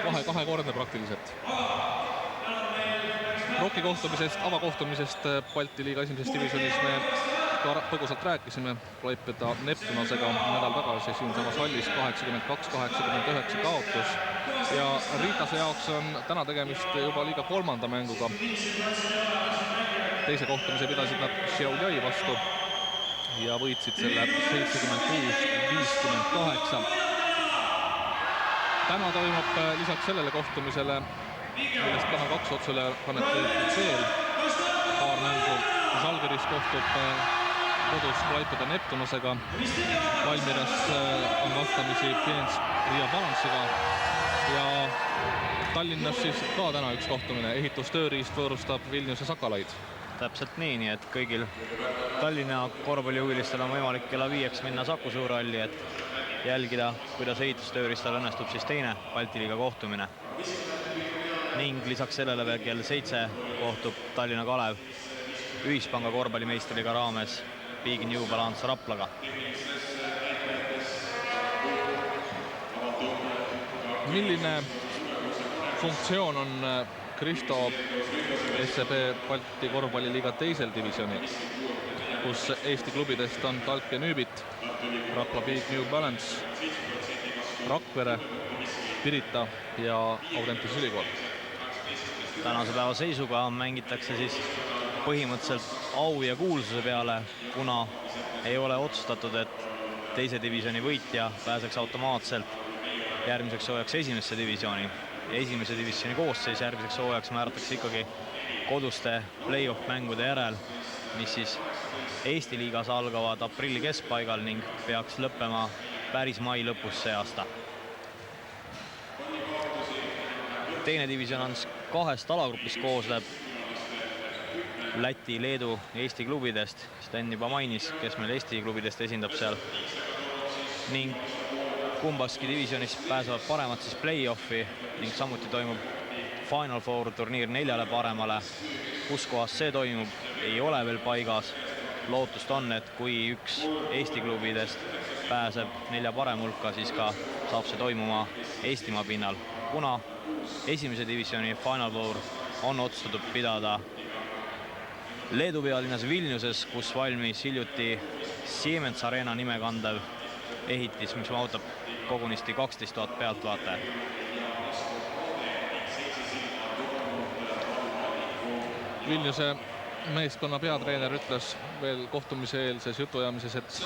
vahe kahekordne praktiliselt. Rocki kohtumisest, avakohtumisest Balti liiga esimeses divisionis me ka põgusalt rääkisime Klaipeda Neptunasega nädal tagasi siinsamas hallis 82-89 kaotus ja Riitase jaoks on täna tegemist juba liiga kolmanda mänguga. Teise kohtumise pidasid nad Šiauliai vastu ja võitsid selle 76-58. Täna toimub lisaks sellele kohtumisele, millest tahan kaks otsule kanneti veel paar mängu. Žalgiris kohtub kodus Klaipeda Neptunasega. Valmieras on vastamisi Piens Riia Baronsiga ja Tallinnas siis ka täna üks kohtumine. Ehitustööriist võõrustab Vilniuse Sakalaid. Täpselt nii, et kõigil Tallinna korvpallihuvilistel on võimalik kella 5 minna Saku Suurhalli, et jälgida, kuidas ehitustööriistal õnnestub siis teine Balti liiga kohtumine. ning lisaks sellele veel kell 7 kohtub Tallinna Kalev Ühispanga korvpallimeistriliiga raames Big New Balance Raplaga. Milline funktsioon on Kristo SEB Balti korvpalliliiga teisel divisjonil, kus Eesti klubidest on Talk ja Nüübit, Rapla Big New Balance, Rakvere, Pirita ja Audentese ülikool? Tänase päeva seisuga mängitakse siis põhimõtteliselt au ja kuulsuse peale, kuna ei ole otsustatud, et teise divisjoni võitja pääseks automaatselt järgmiseks hooajaks esimesse divisjoni. Esimese divisjoni koosseis järgmiseks hooajaks määratakse ikkagi koduste play-off mängude järel, mis siis Eesti liigas algavad aprilli keskpaigal ning peaks lõppema päris mai lõpus see aasta. Teine divisjon on 2 alagrupist koosleb Läti, Leedu, Eesti klubidest. Sten juba mainis, kes meil Eesti klubidest esindab seal. Ning kumbaski divisjonis pääsevad paremad siis play-offi ning samuti toimub Final Four turniir 4 paremale. Kus kohas see toimub, ei ole veel paigas. Lootust on, et kui üks Eesti klubidest pääseb 4 parem hulka, siis ka saab see toimuma Eestimaa pinnal. Kuna esimese divisjoni Final Four on otsustatud pidada Leedu pealinnas Vilniuses, kus valmis hiljuti Siemens Arena nime kandev ehitis, mis mahutab kogunisti 12 000 pealtvaatajat. Vilniuse meeskonna peatreener ütles veel kohtumise eelses jutuajamises, et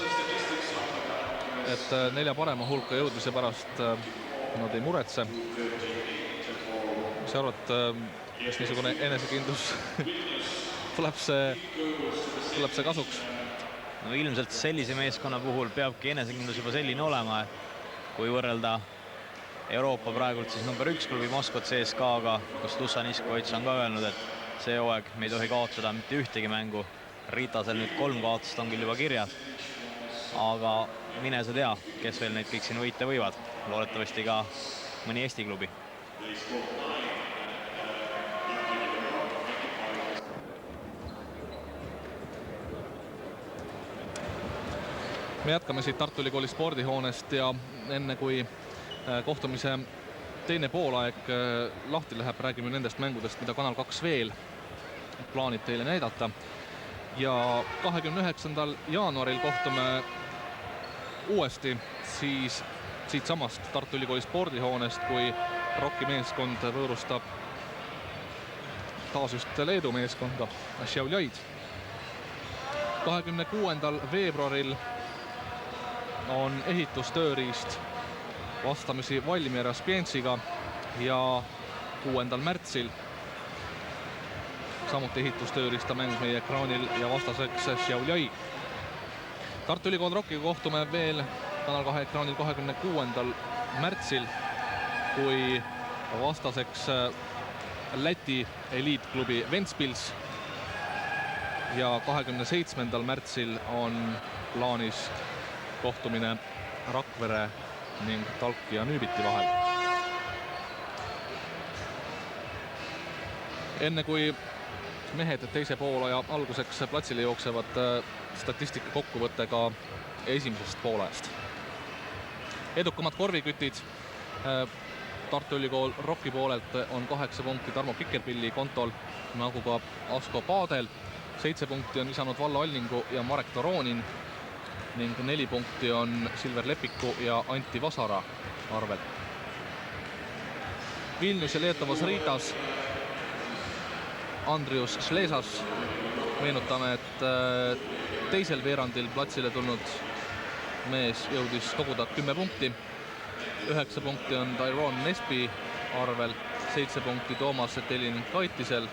4 parema hulka jõudmise pärast nad ei muretse. Mis arvad, kas niisugune enesekindlus tuleb see kasuks? No ilmselt sellise meeskonna puhul peabki enesekindlus juba selline olema, kui võrrelda Euroopa praegult siis number 1 klubi Moskva CSKA-ga, kus Dusan Iskovic on ka öelnud, et see hooaeg me ei tohi kaotada mitte ühtegi mängu. Ritasel nüüd 3 kaotust on küll juba kirjas, aga mine sa tea, kes veel neid kõik siin võita võivad. Loodetavasti ka mõni Eesti klubi. Me jätkame siit Tartu Ülikooli spordihoonest ja enne kui kohtumise teine poolaeg lahti läheb, räägime nendest mängudest, mida Kanal 2 veel plaanib teile näidata. Ja 29. jaanuaril kohtume uuesti siis siit samast Tartu Ülikooli spordihoonest, kui Rocki meeskond võõrustab taas just Leedu meeskonda Šiauliaid. 26. veebruaril on ehitustööriist vastamisi Valmiera Spiensiga ja 6. märtsil samuti ehitustööriista mäng meie ekraanil ja vastaseks Šiauliai. Tartu Ülikool Rockiga kohtume veel Kanal 2 ekraanil 26. märtsil, kui vastaseks Läti eliitklubi Ventspils ja 27. märtsil on plaanis kohtumine Rakvere ning Talki ja Nüübiti vahel. Enne kui mehed teise poolaja alguseks platsile jooksevad, statistika kokkuvõttega esimesest poolajast. Edukamad korvikütid Tartu Ülikool Rocki poolelt on 8 punkti Tarmo Kikerpilli kontol, nagu ka Asko Paadel. 7 punkti on lisanud Vallo Allingu ja Marek Toronin ning 4 punkti on Silver Lepiku ja Antti Vasara arvel. Vilnius ja Lietuvas Ritas Andrius Šlesas. Meenutame, et teisel veerandil platsile tulnud mees jõudis koguda 10 punkti. 9 punkti on Tyrone Nespi arvel, 7 punkti Toomas Telin Kaitisel,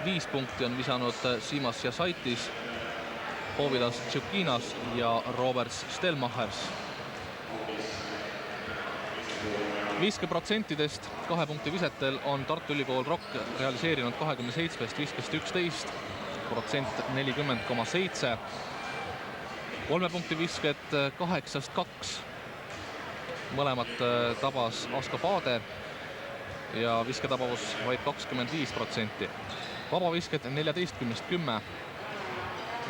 5 punkti on visanud Siimas ja Saitis, Povilas Tšukinas ja Roberts Stelmachers. 50% 2 punkti visetel on Tartu Ülikool Rock realiseerinud 27 viskest 11, protsent 40,7. 3 punkti visket 8-2. Mõlemat tabas Asko Paade. ja visketabavus vaid 25%. Vabavisked 14-10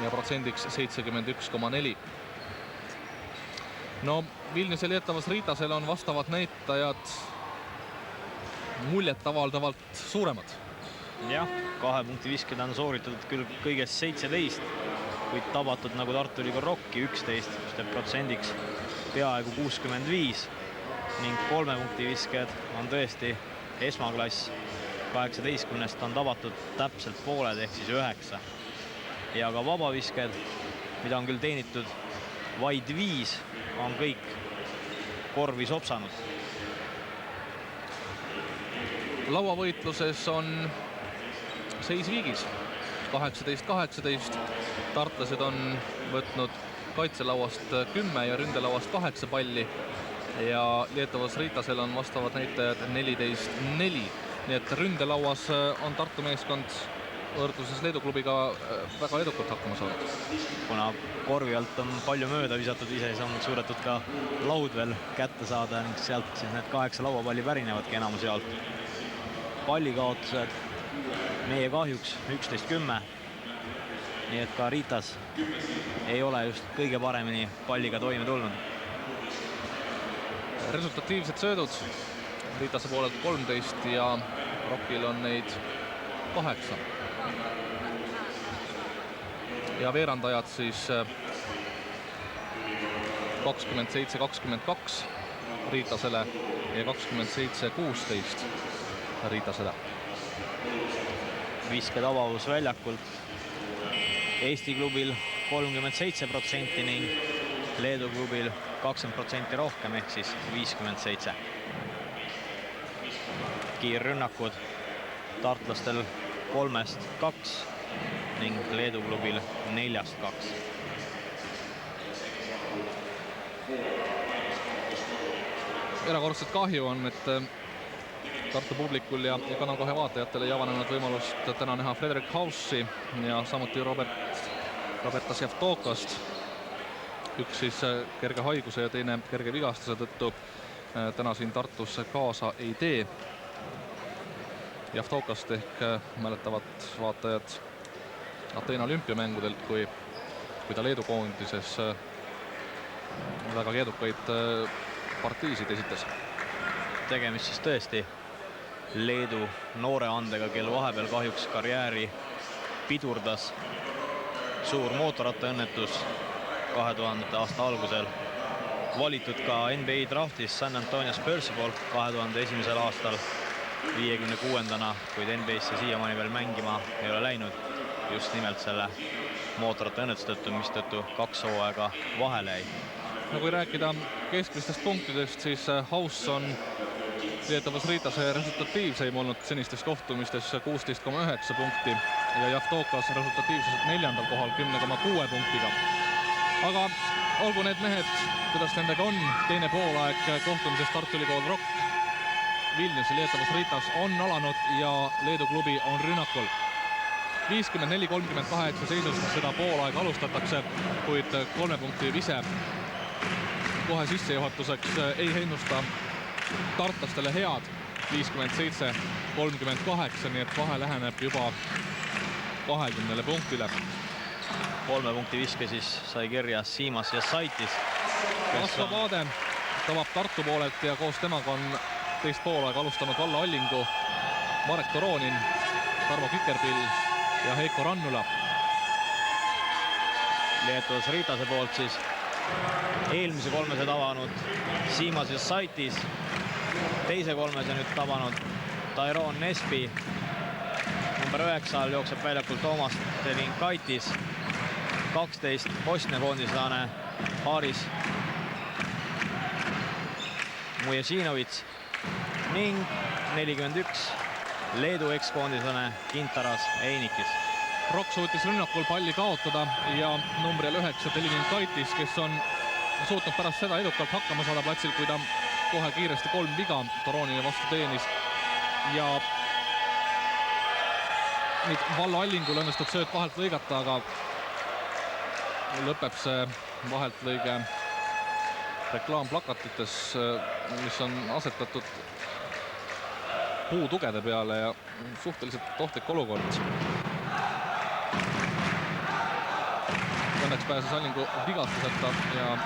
ja protsendiks 71,4. No Vilniuse Lietuvas Riitasel on vastavad näitajad muljet avaldavalt suuremad. Jah, 2 punkti visked on sooritatud küll kõigest 17, kuid tabatud nagu Tartu Ülikool Rocki 11, mis teeb protsendiks peaaegu 65 ning 3 punkti visked on tõesti esmaklass. 18 on tabatud täpselt pooled ehk siis 9. Ja ka vabavisked, mida on küll teenitud vaid 5, on kõik korvi sopsanud. Lauavõitluses on seis viigis 18-18. Tartlased on võtnud kaitselauast 10 ja ründelauast 8 palli ja Lietuvas Riitasel on vastavad näitajad 14-4. Nii et ründelauas on Tartu meeskond võrdluses Leedu klubiga väga edukalt hakkama saanud. Kuna korvi alt on palju mööda visatud, ise on suudetud ka laud veel kätte saada ning sealt siis need 8 lauapalli pärinevadki enamus jaolt. Pallikaotused meie kahjuks 11-10. Nii et ka Riitas ei ole just kõige paremini palliga toime tulnud. Resultatiivsed söödud Riitase poolelt 13 ja Rockil on neid 8. Ja veerandajad siis 27-22 Riitasele ja 27-16 Riitasele. Visketabavus väljakult Eesti klubil 37% ning Leedu klubil 20% rohkem ehk siis 57. Kiirrünnakud tartlastel 3-2 ning Leedu klubil 4-2. Erakordselt kahju on, et Tartu publikul ja Kanal 2 vaatajatel ei avanenud võimalust täna näha Frederick Haussi ja samuti Robertas Javtokast. Üks siis kerge haiguse ja teine kerge vigastuse tõttu täna siin Tartus kaasa ei tee. Javtokast ehk mäletavad vaatajad Ateena olümpiamängudelt, kui ta Leedu koondises väga keedukaid partiisid esitas. Tegemist siis tõesti Leedu noore andega, kel vahepeal kahjuks karjääri pidurdas suur mootorrattaõnnetus 2000. aasta algusel. Valitud ka NBA draftis San Antonio Spursi poolt 2001. aastal 56-ndana, kuid NBA-sse siiamaani veel mängima ei ole läinud just nimelt selle mootorrattaõnnetuse tõttu, mistõttu 2 hooaega vahele jäi. No kui rääkida keskmistest punktidest, siis Haus on Lietuvas Riitase resultatiivseim olnud senistes kohtumistes 16,9 punkti ja Javtokas resultatiivsuselt 4. kohal 10,6 punktiga. Aga olgu need mehed, kuidas nendega on. Teine poolaeg kohtumisest Tartu Ülikool Rock Vilniuse Lietuvas Riitas on alanud ja Leedu klubi on rünnakul. 54-38 seisus seda poolaeg alustatakse, kuid 3 punkti vise kohe sissejuhatuseks ei hennusta tartlastele head. 57-38, nii et vahe läheneb juba 20 punktile. 3 punkti viske siis sai kirja Siimas ja Saitis. Vasto Vaade tabab Tartu poolelt ja koos temaga on teist poolaega alustanud Vallo Allingu, Marek Toronin, Tarmo Kikerpill ja Heiko Rannula. Lietuvas Riitase poolt siis eelmise kolmese tabanud Siimas ja Saitis. Teise kolmese nüüd tabanud Tairon Nespi. Number 9 jookseb väljakul Toomas Telinkaitis. 12 Bosnia koondislane Haris Mujesinovits ning 41 Leedu ekskoondislane Kintaras Einikis. Rock suutis rünnakul palli kaotada ja numbril 9 Telinkaitis, kes on suutnud pärast seda edukalt hakkama saada platsil, kui ta kohe kiiresti 3 viga Toronini vastu teenis. Ja nüüd Vallo Allingul õnnestub sööt vahelt lõigata, aga lõpeb see vahelt lõige reklaamplakatites, mis on asetatud puutugede peale ja suhteliselt ohtlik olukord. Õnneks pääses Allingu vigastuseta ja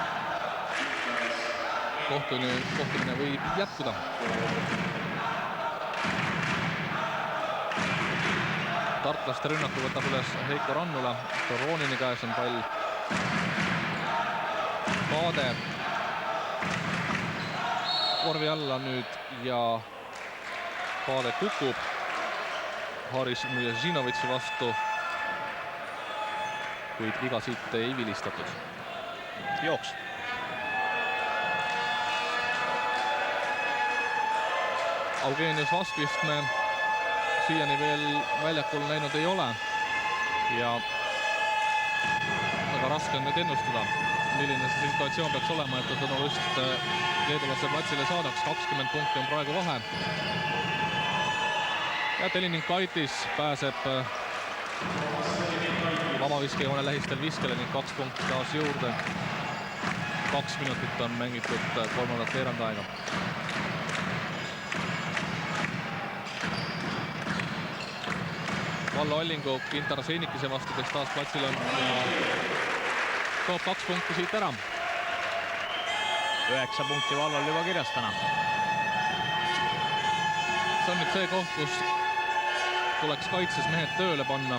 kohtumine võib jätkuda. Tartlaste rünnaku võtab üles Heiko Rannula, Roonini käes on pall. Paade korvi alla nüüd ja Paade kukub Haris Mujažinovitši vastu, kuid viga siit ei vilistatud. Jooks. Eugenius Vaskvist me siiani veel väljakul näinud ei ole ja väga raske on nüüd ennustada, milline see situatsioon peaks olema, et Tõnu Lust leedulase platsile saadaks. 20 punkti on praegu vahe. Ja Telininkaitis pääseb vabaviskejoone lähistel viskele ning 2 punkti taas juurde. 2 minutit on mängitud kolmandat veerandaega. Vallo Allingu Kintar Seinikise vastu, kes taas platsil on ja toob 2 punkti siit ära. 9 punkti Vallol juba kirjas täna. See on nüüd see koht, kus tuleks kaitses mehed tööle panna.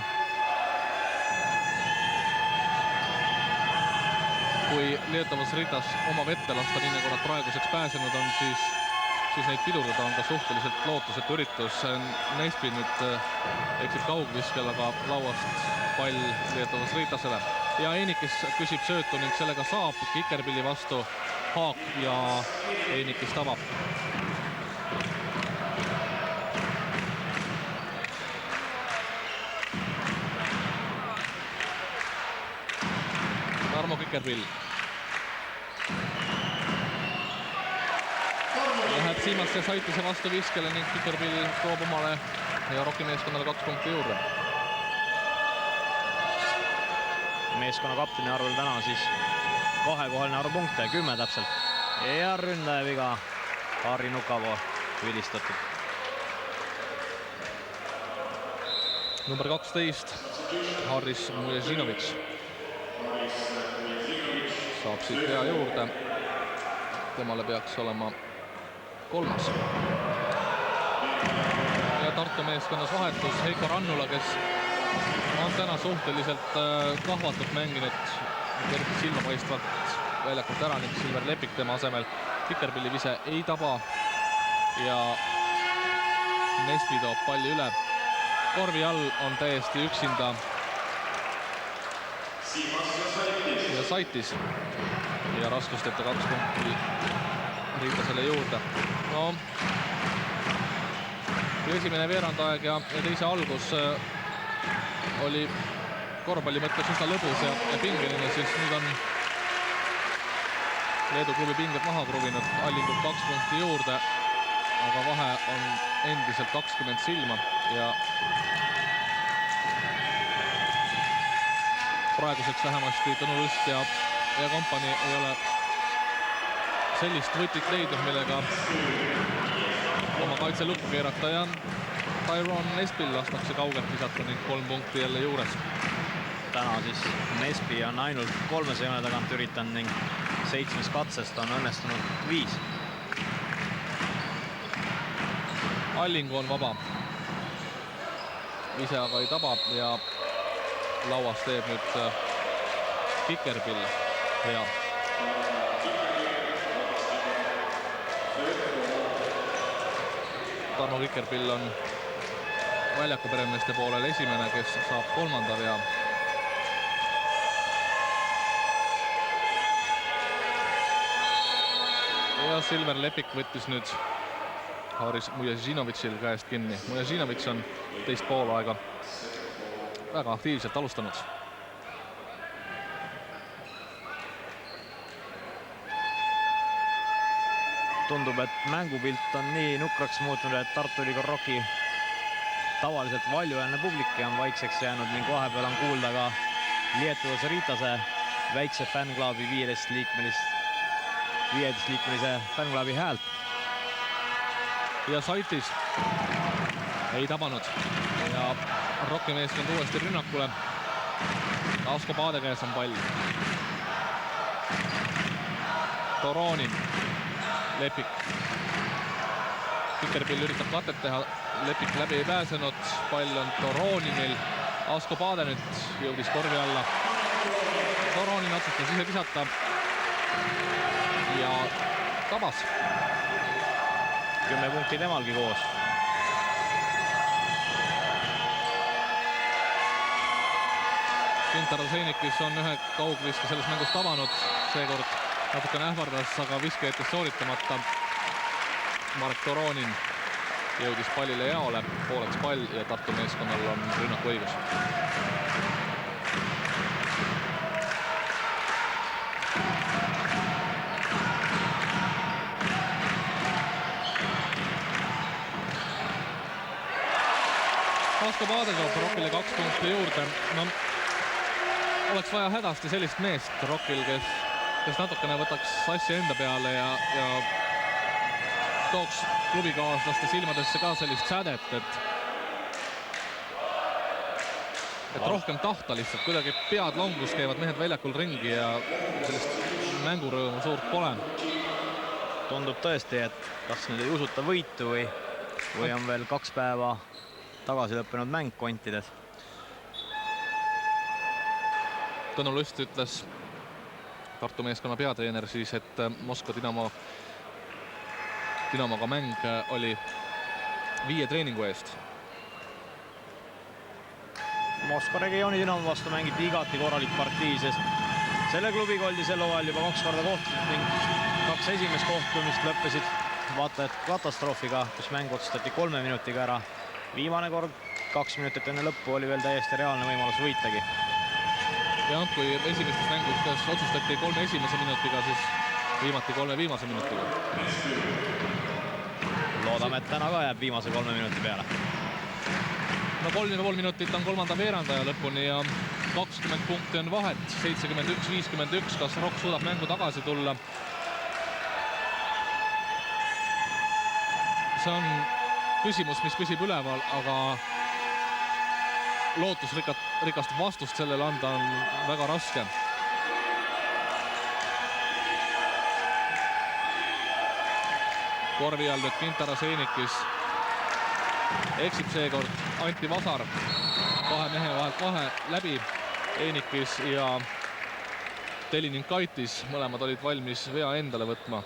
Kui Lietuvas Ritas oma vette lasta, nii nagu nad praeguseks pääsenud on, siis neid pidurdada on ka suhteliselt lootusetu üritus. Nespi nüüd eksib kaugviskel, aga lauast pall Lietuvas Ritasele. Ja Einikis küsib söötu ning sellega saab Kikerpilli vastu Haak ja Einikis tabab. Tarmo Kikerpill. Läheb Siimasse Saitise vastu viskele ning Kikerpill toob omale ja Rocki meeskonnale 2 punkti juurde. Meeskonna kapteni arvel täna siis kahekohaline arv punkte, 10 täpselt. Ja ründaja viga Harri Nukavo vilistatud. Number 12, Haris Mujažinovitš. Saab siit vea juurde. Temale peaks olema 3. Ja Tartu meeskonnas vahetus Heiko Rannula, kes on täna suhteliselt kahvatult mänginud, eriti silmapaistvalt väljakult ära ning Silver Lepik tema asemel. Kikerpilli vise ei taba ja Nespi toob palli üle. Korvi all on täiesti üksinda ja Saitis ja raskusteta 2 punkti Riitasele juurde. No, esimene veerandaeg ja teise algus oli korvpalli mõttes üsna lõbus ja pingeline, siis nüüd on Leedu klubi pinged maha kruvinud. Allingut 2 punkti juurde, aga vahe on endiselt 20 silma ja praeguseks vähemasti Tõnu Lust ja kompanii ei ole sellist võtit leidnud, millega oma kaitse lukku keerata ja Tyron Nespil lastakse kaugelt visata ning 3 punkti jälle juures. Täna siis Nespi on ainult 3 joone tagant üritanud ning 7 katsest on õnnestunud 5. Allingu on vaba. Ise aga ei taba ja lauas teeb nüüd Kikerpill hea. Tarmo Kikerpill on väljaku peremeeste poolel esimene, kes saab 3. vea. Ja Silver Lepik võttis nüüd Haris Mujažinovitšil käest kinni. Mujažinovitš on teist poolaega väga aktiivselt alustanud. Tundub, et mängupilt on nii nukraks muutunud, et Tartu Ülikool Rocki tavaliselt valjuhäälne publik on vaikseks jäänud ning vahepeal on kuulda ka Lietuvas Ritase väikse fännklaabi 15-liikmelise fännklaabi häält. ja Saitis ei tabanud ja Rocki meeskond uuesti rünnakule. Asko Paade käes on pall. Toronin, Lepik. Pikerpill üritab katet teha, Lepik läbi ei pääsenud, pall on Toroninil. Asko Paade nüüd jõudis korvi alla. Toronin otsustas ise visata ja tabas. 10 punkti temalgi koos. Gintar Oseinikis on ühe kaugviske selles mängus tabanud, seekord natukene ähvardas, aga viske jättis sooritamata. Marek Toronin jõudis pallile jaole, pooleks pall ja Tartu meeskonnal on rünnaku õigus. Asko Paade toob Rockile 2 punkti juurde. No, oleks vaja hädasti sellist meest Rockil, kes natukene võtaks asja enda peale ja tooks klubikaaslaste silmadesse ka sellist sädet, et rohkem tahta lihtsalt, kuidagi pead longus käivad mehed väljakul ringi ja sellist mängurõõmu suurt pole. Tundub tõesti, et kas nüüd ei usuta võitu või on veel 2 päeva tagasi lõppenud mäng kontides. Tõnu Lust ütles, Tartu meeskonna peatreener siis, et Moskva Dinamoga mäng oli 5 treeningu eest. Moskva regiooni Dinamo vastu mängiti igati korralik partii, sest selle klubiga oldi sel hooajal juba 2 korda kohtunud ning 2 esimest kohtumist lõppesid vaatajad katastroofiga, kus mäng otsustati 3 minutiga ära. Viimane kord 2 minutit enne lõppu oli veel täiesti reaalne võimalus võitagi. Ja kui esimestes mängus otsustati 3 esimese minutiga, siis viimati 3 viimase minutiga. Loodame, et täna ka jääb viimase 3 minuti peale. No 3,5 minutit on kolmanda veerandaja lõpuni ja 20 punkti on vahet, 71-51, kas Rock suudab mängu tagasi tulla. See on küsimus, mis püsib üleval, aga lootusrikast vastust sellele anda on väga raske. Korvi all nüüd Gintar Oseinikis. Eksib seekord Anti Vasar. 2 mehe vahelt vahe läbi. Einikis ja Telinin-Kaitis. Mõlemad olid valmis vea endale võtma.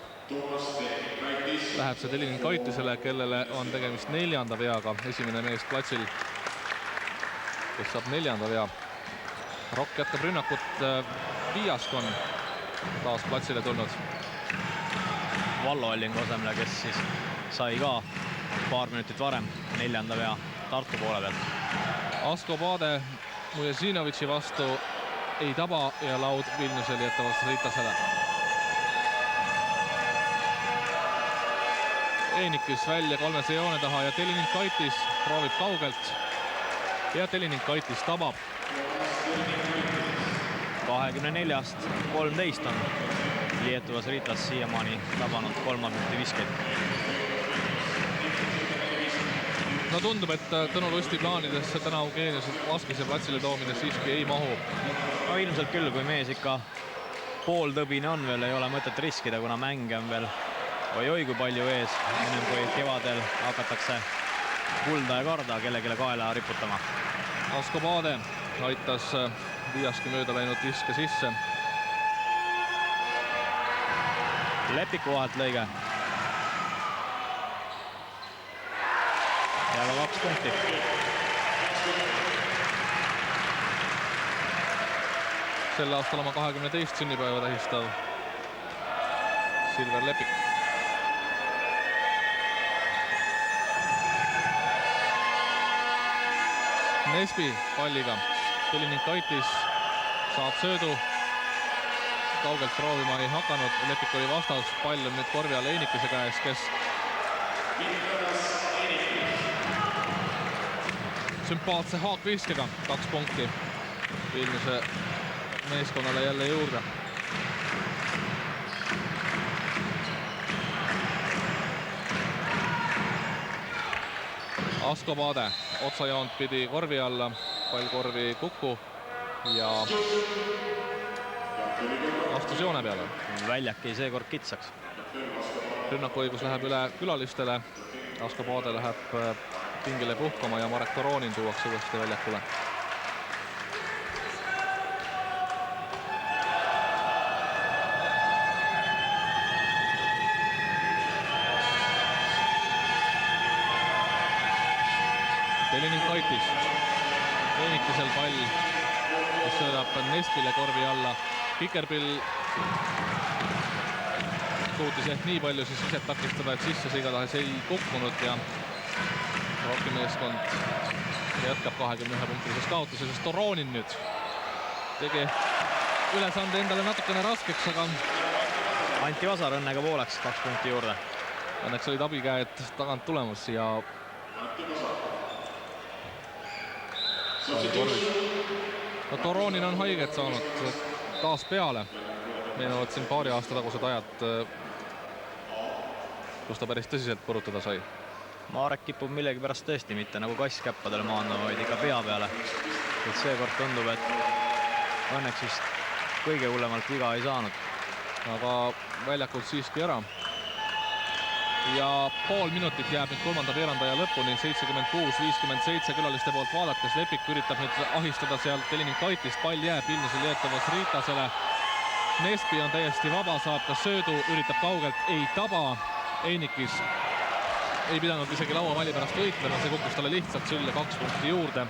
Läheb see Telinin-Kaitisele, kellele on tegemist 4. veaga. Esimene mees platsil, kes saab 4. vea. Rock jätkab rünnakut. Viiask on taas platsile tulnud. Vallo Allingu asemele, kes siis sai ka paar minutit varem 4. vea Tartu poole pealt. Asko Paade Mujesinovitši vastu ei taba ja laud Vilniusel jätavast Ritasele. Einikis välja 3. joone taha ja Telinin-Kaitis proovib kaugelt ja Telinin-Kaitis tabab. 24-st 13 on Lietuvas Ritas siiamaani tabanud 3 punkti viskeid. No tundub, et Tõnu Lusti plaanidesse täna Eugeniuse Vaskise platsile toomine siiski ei mahu. No ilmselt küll, kui mees ikka pooltõbine on veel, ei ole mõtet riskida, kuna mänge on veel oi kui palju ees, ennem kui kevadel hakatakse kulda ja karda kellelegi kaela riputama. Asko Paade aitas Viiaski mööda läinud viske sisse. Lepiku vahelt lõige. Ja 2 punkti. Sel aastal oma 22. sünnipäeva tähistav Silver Lepik. Nesbi palliga. Telinin-Kaitis saab söödu. Kaugelt proovima ei hakanud. Lepik oli vastas. Pall on nüüd korvi all Einikese käes, kes sümpaatse haakviskega 2 punkti Vilniuse meeskonnale jälle juurde. Asko Paade otsajoont pidi korvi alla, pall korvi ei kuku ja astus joone peale. Väljak jäi seekord kitsaks. Rünnakuõigus läheb üle külalistele. Asko Paade läheb pingile puhkama ja Marek Toronin tuuakse uuesti väljakule. Telininkaitis. Eenikesel pall, kes söödab Nespile korvi alla. Kikerpill suutis ehk nii palju siis ise takistada, et sisse see igatahes ei kukkunud ja Rocki meeskond jätkab 21-punktilises kaotuses, sest Toronin nüüd tegi ülesande endale natukene raskeks, aga Anti Vasar õnnega pooleks 2 punkti juurde. Õnneks olid abikäed tagant tulemas ja no Toronin on haiget saanud taas peale. Meenuvad siin paari aasta tagused ajad, kus ta päris tõsiselt purutada sai. Marek kipub millegipärast tõesti mitte nagu kass käppadele maanduma, vaid ikka pea peale. Et seekord tundub, et õnneks vist kõige hullemalt viga ei saanud. Aga väljakult siiski ära. Ja pool minutit jääb nüüd kolmanda veerandaja lõpuni, 76-57 külaliste poolt vaadates. Lepik üritab nüüd ahistada seal Teleninkaitist, pall jääb Vilniuse Lietuvas Riitasele. Nespi on täiesti vaba, saab ka söödu, üritab kaugelt, ei taba. Einikis ei pidanud isegi lauavalli pärast võitlema, see kukkus talle lihtsalt sülle 2 punkti juurde.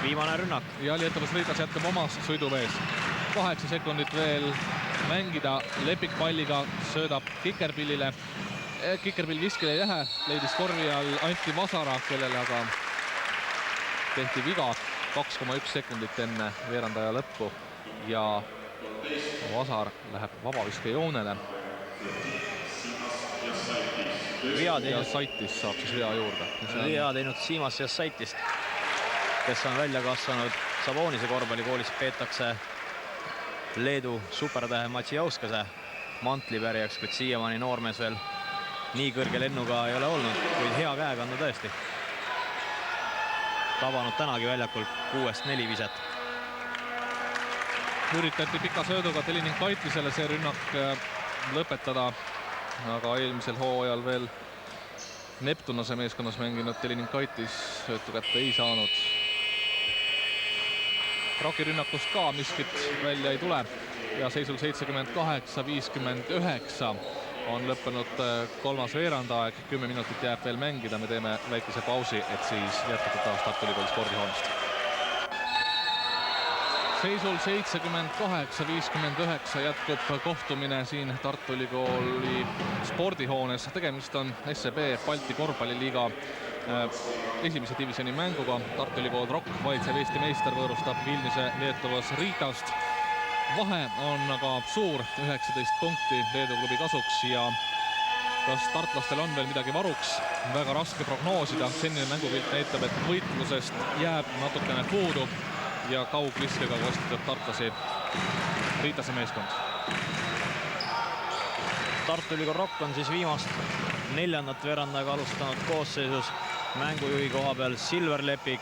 Viimane rünnak. Ja Lietuvas Riitas jätkab omast sõiduvees. 8 sekundit veel mängida, Lepik palliga söödab Kikerpillile. Kikerpill viskile ei lähe, leidis korvi all Anti Vasara, kellele aga tehti viga 2,1 sekundit enne veerandaja lõppu ja Vasar läheb vabaviskejoonele. Ja Saitis saab siis vea juurde. Vea teinud Siimas Jassaitist, kes on välja kasvanud Savonise korvpallikoolis, peetakse Leedu supertähe Matsijauskase mantlipärijaks, kuid siiamaani noormees veel nii kõrge lennuga ei ole olnud, kuid hea käega on ta tõesti. Tabanud tänagi väljakult 6-4 viset. Üritati pika sööduga Telininkaitisele see rünnak lõpetada, aga eelmisel hooajal veel Neptunase meeskonnas mänginud Telininkaitis söötu kätte ei saanud. Rocki rünnakust ka miskit välja ei tule ja seisul 78-59 on lõppenud kolmas veerandaeg. 10 minutit jääb veel mängida, me teeme väikese pausi, et siis jätkata taas Tartu Ülikooli spordihoonest. Seisul 78-59 jätkub kohtumine siin Tartu Ülikooli spordihoones. Tegemist on SEB Balti korvpalliliiga esimese divisjoni mänguga. Tartu Ülikool Rock, valitsev Eesti meister, võõrustab Vilniuse Lietuvas Riitast. Vahe on aga suur, 19 punkti Leedu klubi kasuks ja kas tartlastel on veel midagi varuks? Väga raske prognoosida. Senine mängupilt näitab, et võitlusest jääb natukene puudu ja kaugviskega kostitab tartlasi Riitase meeskond. Tartu Ülikool Rock on siis viimast 4. veerandajaga alustanud koosseisus. Mängujuhi koha peal Silver Lepik,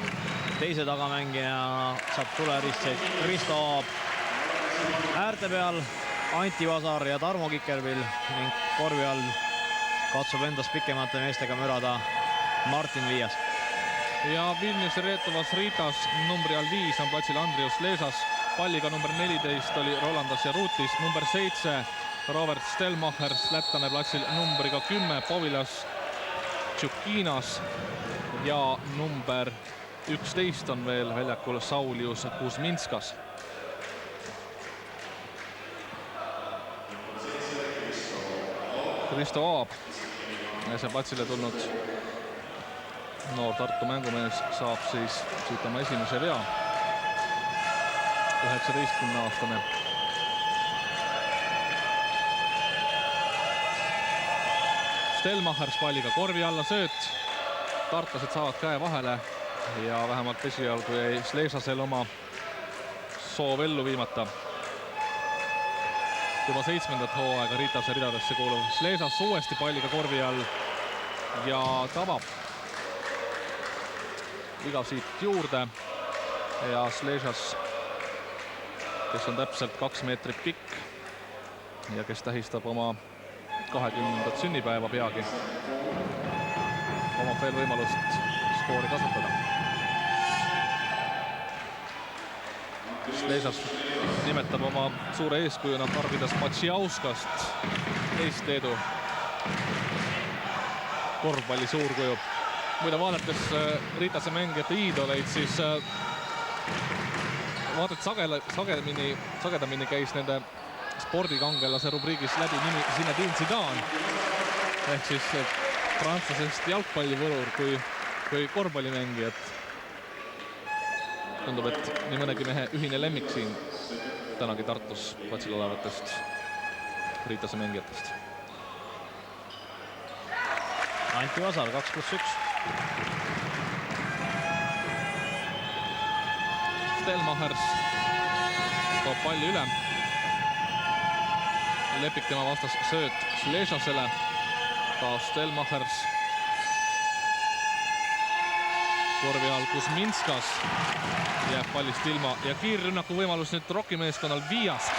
teise tagamängijana saab tuleristseid Kristo Aab. Äärte peal Anti Vasar ja Tarmo Kikerpill ning korvi all katsub endast pikemate meestega mürada Martin Viias. Ja Vilniuse Lietuvas Riitas numbri all 5 on platsil Andrius Leesas. Palliga number 14 oli Rolandas ja Ruutis. Number 7 Robert Stelmacher, lätlane platsil numbriga 10 Povilas Tšukinas ja number 11 on veel väljakul Saulius Kuzminskas. Kristo Aab, see platsile tulnud noor Tartu mängumees, saab siis siitama esimese vea. 19-aastane. Stelmachers palliga korvi alla sööt. Tartlased saavad käe vahele ja vähemalt esialgu jäi Sleesasel oma soov ellu viimata. Juba 7. hooaega Riitase ridadesse kuuluv Sleesas uuesti palliga korvi all ja tabab iga siit juurde ja Sležas, kes on täpselt 2 meetrit pikk ja kes tähistab oma 20. sünnipäeva peagi, omab veel võimalust skoori kasutada. Sležas nimetab oma suure eeskujuna Arvidas Maciauskast, teist Leedu korvpalli suurkuju. Muide, vaadates Ritase mängijate iidoleid, siis vaadates sagedamini käis nende spordikangelase rubriigis läbi nimi Zinedine Zidane ehk siis prantslasest jalgpallivõrur kui korvpallimängijat. Tundub, et nii mõnegi mehe ühine lemmik siin tänagi Tartus platsil olevatest Ritase mängijatest. Anti Vasar 2+1. Stelmachers toob palli üle. Lepik tema vastas sööt Sležasele. Taas Stelmachers. Korvi all Kuzminskas jääb pallist ilma ja kiirrünnaku võimalus nüüd rokimeeskonnal Viiast.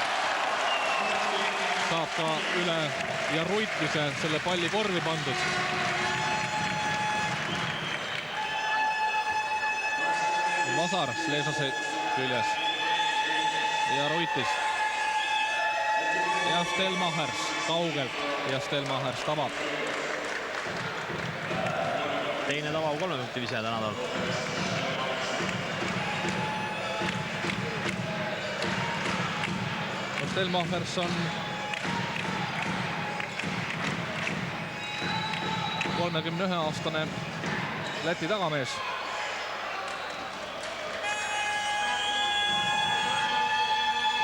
Saab ka üle ja Ruitise selle palli korvi pandud. Vasar Sležase küljes ja Ruitis ja Stelmachers kaugelt ja Stelmachers tabab. Teine tabav 3 minuti vise tänadal. Stelmachers on 31-aastane Läti tagamees.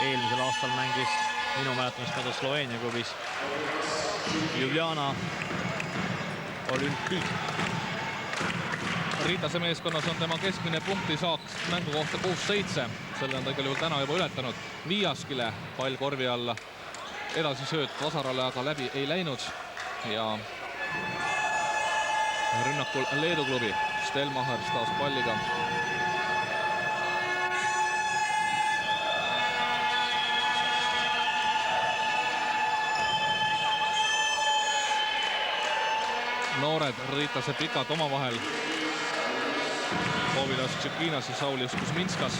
Eelmisel aastal mängis minu mäletamist mööda Sloveenia klubis Ljubljana Olümpiik. Ritase meeskonnas on tema keskmine punktisaak mängu kohta 6-7. Selle on ta igal juhul täna juba ületanud. Viiaskile pall korvi alla. Edasi sööt Vasarale aga läbi ei läinud. Ja rünnakul Leedu klubi. Stelmachers taas palliga. Noored Ritase pikad omavahel. Povilas Tšekinas ja Saulius Kuzminskas.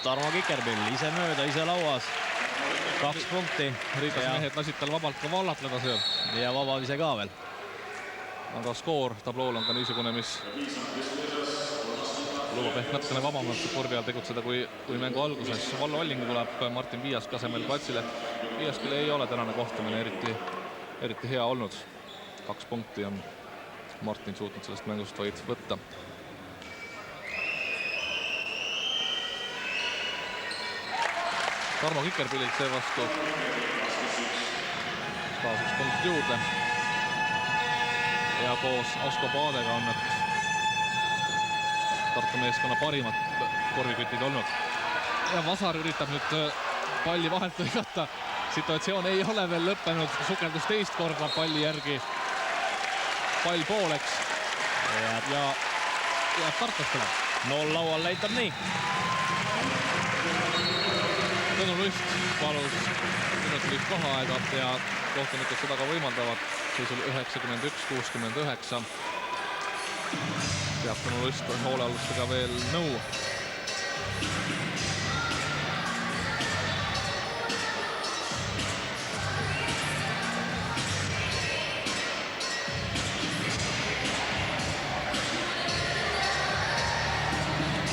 Tarmo Kikerpill ise mööda, ise lauas. 2 punkti. Ritase mehed lasid tal vabalt ka vallatleda seal. Ja vabavise ka veel. Aga skoor tablool on ka niisugune, mis lubab ehk natukene vabamalt korvi all tegutseda kui mängu alguses. Vallo Alling tuleb Martin Viiask asemel platsile. Viiaskile ei ole tänane kohtumine eriti hea olnud. 2 punkti on Martin suutnud sellest mängust vaid võtta. Tarmo Kikerpillilt seevastu taas 1 punkt juurde. Ja koos Asko Paadega on nad Tartu meeskonna parimad korvikütid olnud. Ja Vasar üritab nüüd palli vahelt lõigata. Situatsioon ei ole veel lõppenud. Sukeldus teist korda palli järgi. Pall pooleks ja jääb tartlastele. 0 laual näitab nii. Tõnu Lust palus minutilist vaheaega ja kohtunikud seda ka võimaldavad. Seisul 91-69. Peab Tõnu Lust hoolealustega veel nõu.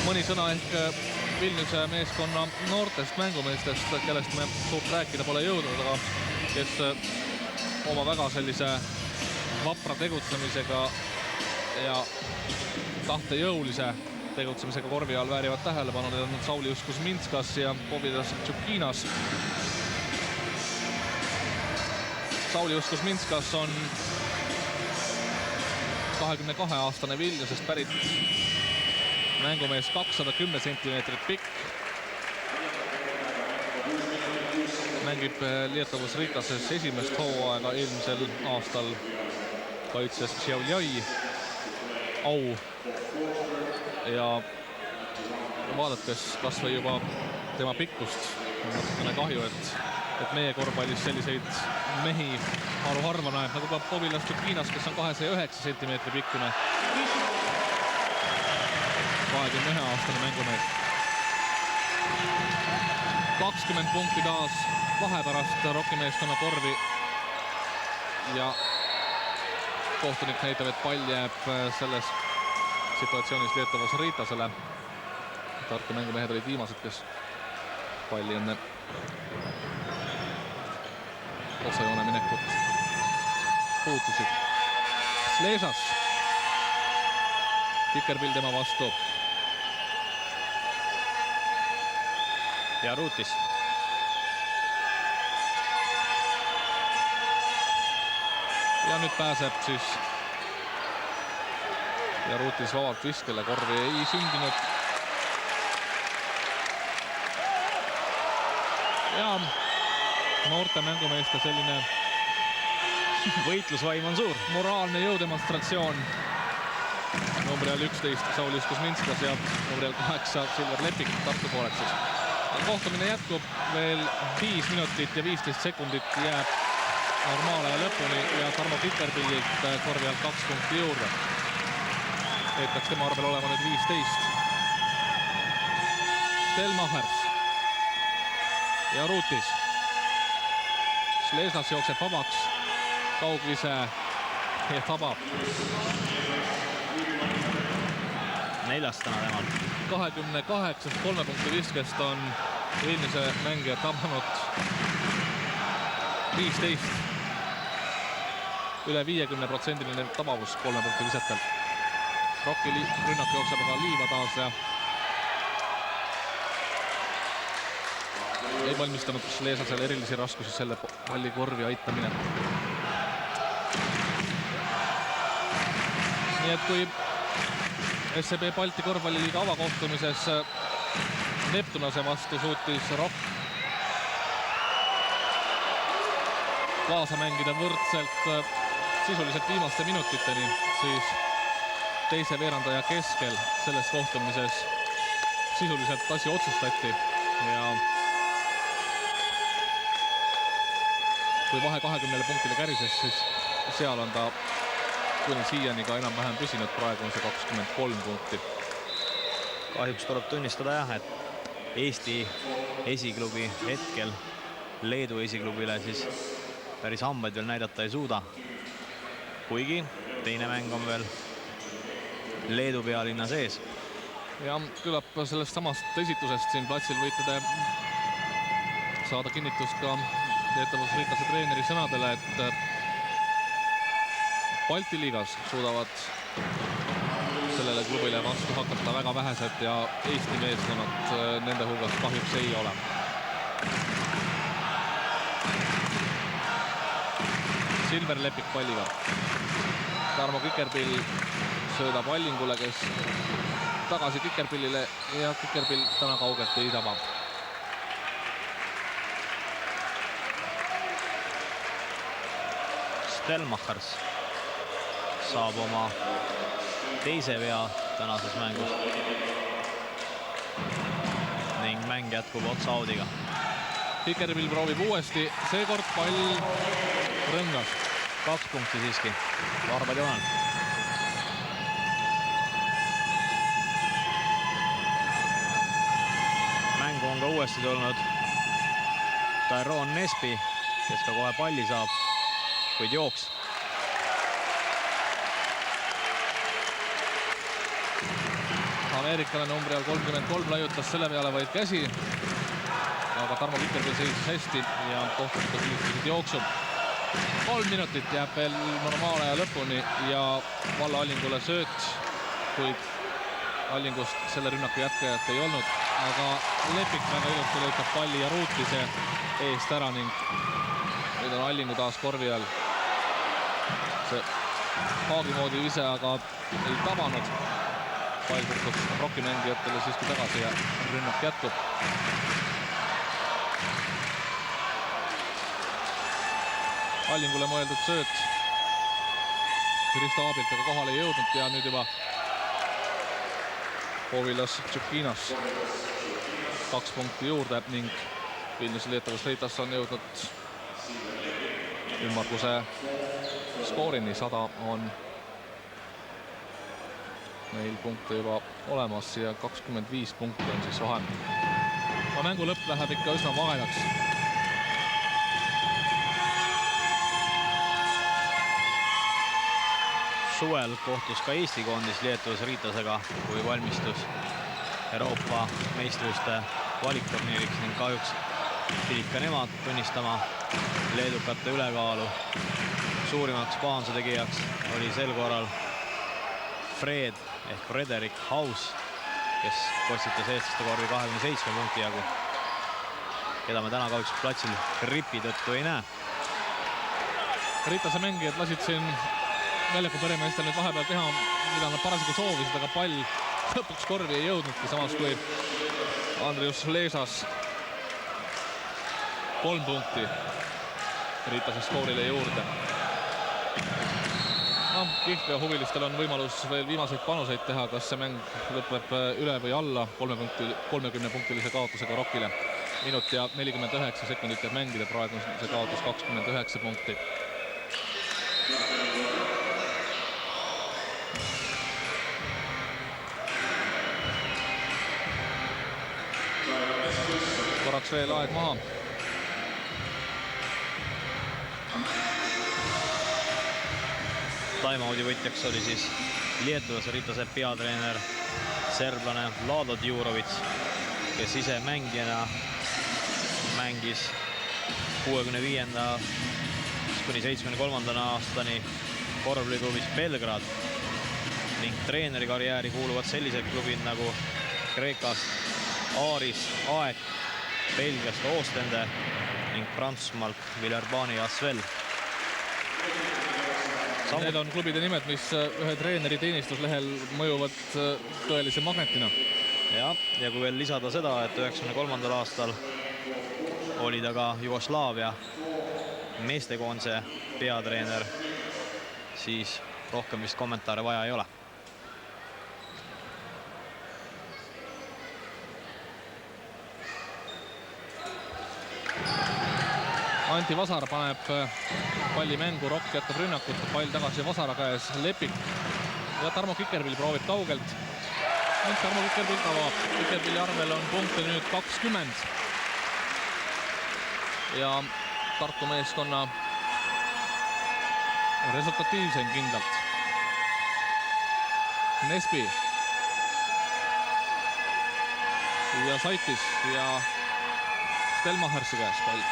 Mõni sõna ehk Vilniuse meeskonna noortest mängumeestest, kellest me suurt rääkida pole jõudnud, aga kes oma väga sellise vapra tegutsemisega ja tahtejõulise tegutsemisega korvi all väärivad tähelepanu. Need on Saulius Kuzminskas ja Povilas Tšukinas. Saulius Kuzminskas on 22-aastane Vilniusest pärit mängumees, 210 sentimeetrit pikk, mängib Lietuvas Ritases esimest hooaega, eelmisel aastal kaitses Šiauliai au ja vaadates kas või juba tema pikkust, on natukene kahju, et meie korvpallis selliseid mehi harva näeb, nagu ka Bobila Stukinas, kes on 209 sentimeetri pikkune. 21-aastane mängumees. 20 punkti taas vahe pärast Rocki-meeskonna korvi ja kohtunik näitab, et pall jääb selles situatsioonis Lietuvas Ritasele. Tartu mängumehed olid viimased, kes palli enne osajoone minekut puutusid. Slesas. Kikerpill tema vastu. Ja Ruutis. Ja nüüd pääseb siis ja Ruutis vabalt viskele, korvi ei sündinud. Ja noorte mängumeeste selline võitlusvaim on suur. Moraalne jõudemonstratsioon. Numbrial 11 Saulis Kuzminskas ja numbrial 8 Silver Lepik Tartu poolelt siis. Kohtumine jätkub, veel 5 minutit ja 15 sekundit jääb normaalaja lõpuni ja Tarmo Kikerpillilt korvi alt 2 punkti juurde. Need peaks tema arvel olema nüüd 15. Stelmachers ja Ruutis. Slesas jookseb vabaks, kaugvise ja tabab. 4 täna temal. 28 3 punkti viskest on eelmise mängija tabanud 15. Üle 50% tabavus 3 punkti visetel. Rocki rünnak jookseb aga liiva taas ja ei valmistanud Slesasel erilisi raskusi selle palli korvi aitamine. Nii et kui SEB Balti korvpalliliiga avakohtumises Neptunase vastu suutis Rock kaasa mängida võrdselt sisuliselt viimaste minutiteni, siis teise veerandaja keskel selles kohtumises sisuliselt asi otsustati ja kui vahe 20 punktile kärises, siis seal on ta kuni siiani ka enam-vähem püsinud, praegu on see 23 punkti. Kahjuks tuleb tunnistada jah, et Eesti esiklubi hetkel Leedu esiklubile siis päris hambaid veel näidata ei suuda. Kuigi teine mäng on veel Leedu pealinna sees. Ja küllap sellest samast esitusest siin platsil võite te saada kinnitust ka Lietuvas Ritase treeneri sõnadele, et Balti liigas suudavad sellele klubile vastu hakata väga vähesed ja Eesti meeskonnad nende hulgas kahjuks ei ole. Silver Lepik palliga. Tarmo Kikerpill söödab Allingule, kes tagasi Kikerpillile ja Kikerpill täna kaugelt ei taba. Stelmachers saab oma teise vea tänases mängus ning mäng jätkub otsa-audiga. Kikerpill proovib uuesti, seekord pall rõngas. 2 punkti siiski, varbad joonel. Mängu on ka uuesti tulnud Tyrone Nespi, kes ka kohe palli saab, kuid jooks. Ameerikale numbri all 33 laiutas selle peale vaid käsi, aga Tarmo Kikerpill seisis hästi ja kohtunikud hüvitasid jooksu. 3 minutit jääb veel normaalaja lõpuni ja Valla Allingule sööt, kuid Allingust selle rünnaku jätkajat ei olnud, aga Lepik väga ilusti lõikab palli ja Ruutise eest ära ning nüüd on Allingu taas korvi all. See haagi moodi vise aga ei tabanud. Pall kukkus Rocki mängijatele siiski tagasi ja rünnak jätkub. Allingule mõeldud sööt Risto Aabilt, aga kohale ei jõudnud ja nüüd juba Povilas Tšukinas 2 punkti juurde ning Vilniuse Lietuvas Ritas on jõudnud ümmarguse skoorini. 100 on neil punkte juba olemas ja 25 punkti on siis vahe. Mängu lõpp läheb ikka üsna vaevaks. Suvel kohtus ka Eesti koondis Lietuvas Ritasega, kui valmistus Euroopa meistrivõistluste valikturniiriks ning kahjuks pidid ka nemad tunnistama leedukate ülekaalu. Suurimaks pahanuse tegijaks oli sel korral Fred ehk Frederik Haus, kes kostitas eestlaste korvi 27 punkti jagu, keda me täna kahjuks platsil gripi tõttu ei näe. Ritase mängijad lasid siin väljaku peremeestel nüüd vahepeal teha, mida nad parasjagu soovisid, aga pall lõpuks korvi ei jõudnudki, samas kui Andrius Leesas 3 punkti Ritase skoorile juurde. Kihv ja huvilistel on võimalus veel viimaseid panuseid teha, kas see mäng lõpeb üle või alla 30-punktilise kaotusega Rokile. Minut ja 49 sekundit jääb mängida, praegu on see kaotus 29 punkti. Korraks veel aeg maha. Timeout'i võtjaks oli siis Lietuvas Ritase peatreener serblane Vlado Djurovic, kes ise mängijana mängis 65. kuni 73. aastani korvpalliklubis Belgrad ning treeneri karjääri kuuluvad sellised klubid nagu Kreekast Aaris Aek, Belgiast Oostende ning Prantsusmaalt Villeurbanne ja Asvel. Need on klubide nimed, mis ühe treeneri teenistuslehel mõjuvad tõelise magnetina. Ja kui veel lisada seda, et 93. aastal oli ta ka Jugoslaavia meestekoondise peatreener, siis rohkem vist kommentaare vaja ei ole. Anti Vasar paneb palli mängu, Rokk jätkab rünnakut, pall tagasi Vasara käes, Lepik ja Tarmo Kikerpill proovib kaugelt. Tarmo Kikerpill avab, Kikerpilli arvel on punkte nüüd 20 ja Tartu meeskonna resultatiivsem kindlalt. Nespi ja Saitis ja Stelmachersi käes pall.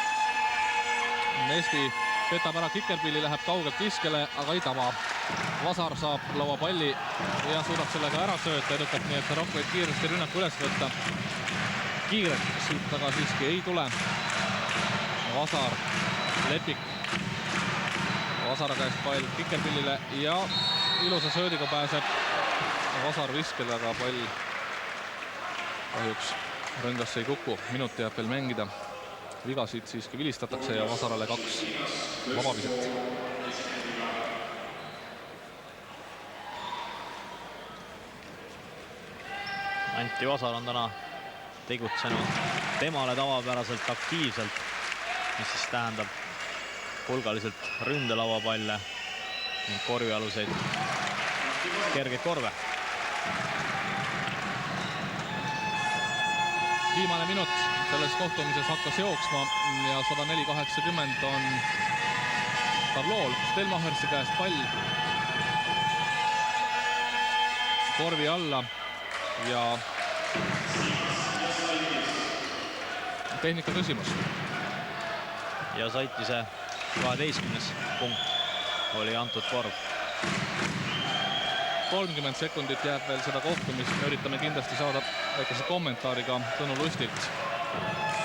Nespi petab ära Kikerpilli, läheb kaugelt viskele, aga ei taba. Vasar saab lauapalli ja suudab sellega ära sööta edukalt, nii et Rokk võib kiiresti rünnaku üles võtta. Kiiret siit taga siiski ei tule. Vasar, Lepik. Vasara käest pall Kikerpillile ja ilusa söödiga pääseb Vasar viskele, aga pall kahjuks rõngasse ei kuku. Minut jääb veel mängida. Vigasid siiski vilistatakse ja Vasarale 2 vabaviset. Anti Vasar on täna tegutsenud temale tavapäraselt aktiivselt, mis siis tähendab hulgaliselt ründelavapalle ning korvialuseid kergeid korve. Viimane minut selles kohtumises hakkas jooksma ja 104-80 on tablool. Stelmachersi käest pall korvi alla ja tehnika küsimus. Ja Saitise 12. punkt oli antud korv. 30 sekundit jääb veel seda kohtumist. Me üritame kindlasti saada väikese kommentaariga Tõnu Lustilt.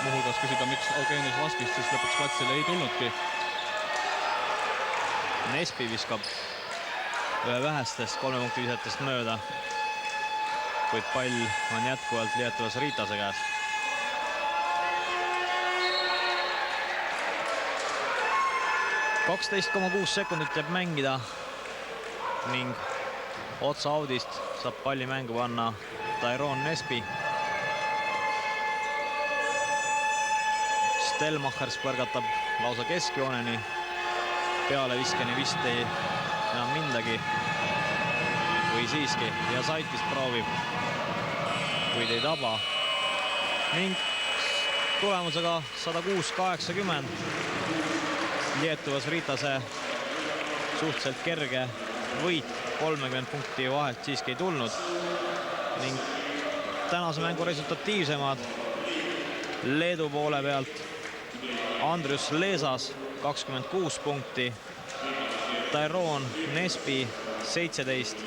Muuhulgas küsida, miks Eugenis Vaskist siis lõpuks platsile ei tulnudki. Nespi viskab ühe vähestest 3 punkti visetest mööda, kuid pall on jätkuvalt Lietuvas Ritase käes. 12,6 sekundit jääb mängida ning otsa audist saab palli mängu panna Tyrone Nespi. Stelmachers põrgatab lausa keskjooneni. Pealeviskeni vist ei enam mindagi. Või siiski. Ja Saitis proovib, kuid ei taba. Ning tulemusega 106-80. Lietuvas Ritase suhteliselt kerge võit, 30 punkti vahelt siiski ei tulnud. Ning tänase mängu resultatiivsemad Leedu poole pealt Andrius Leesas 26 punkti, Tyrone Nespi 17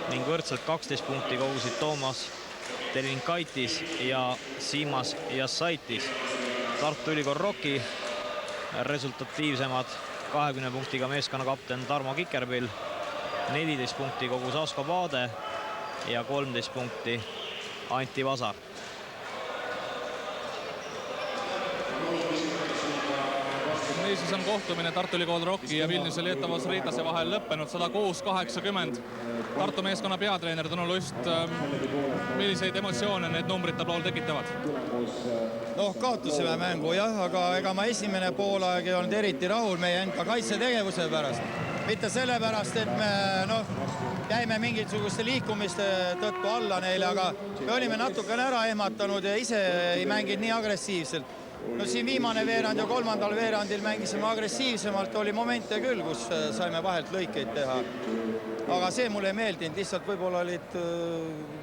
ning võrdselt 12 punkti kogusid Toomas Telinkaitis ja Siimas Jassaitis. Tartu Ülikool Rocki resultatiivsemad 20 punktiga meeskonna kapten Tarmo Kikerpill, 14 punkti kogus Asko Paade ja 13 punkti Anti Vasar. Niisiis on kohtumine Tartu Ülikool Rocki ja Vilniuse Lietuvas Ritase vahel lõppenud 106-80. Tartu meeskonna peatreener Tõnu Lust, milliseid emotsioone need numbrid tablool tekitavad? Noh, kaotusime mängu jah, aga ega ma esimene poolaeg ei olnud eriti rahul meie enda kaitsetegevuse pärast. Mitte sellepärast, et me käime mingisuguste liikumiste tõttu alla neile, aga me olime natukene ära ehmatanud ja ise ei mänginud nii agressiivselt. No siin viimane veerand ja kolmandal veerandil mängisime agressiivsemalt, oli momente küll, kus saime vahelt lõikeid teha. Aga see mulle ei meeldinud, lihtsalt võib-olla olid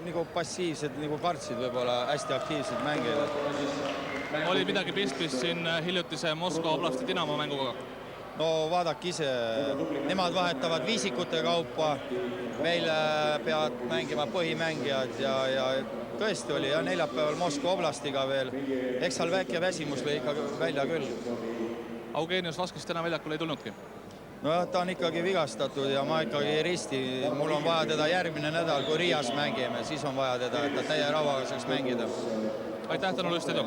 nagu passiivsed, nagu kartsid võib-olla hästi aktiivsed mängijad. Oli midagi pistmist siin hiljutise Moskva oblasti Dinamo mänguga? No vaadake ise, nemad vahetavad viisikute kaupa, meil peavad mängima põhimängijad ja tõesti oli ja neljapäeval Moskva oblastiga veel. Eks seal väike väsimus lõi ikka välja küll. Eugenius Vaskis täna väljakul ei tulnudki? Nojah, ta on ikkagi vigastatud ja ma ikkagi ei risti. Mul on vaja teda järgmine nädal, kui Riias mängime, siis on vaja teda, et ta täie rauaga saaks mängida. Aitäh, Tõnu Lust, edu!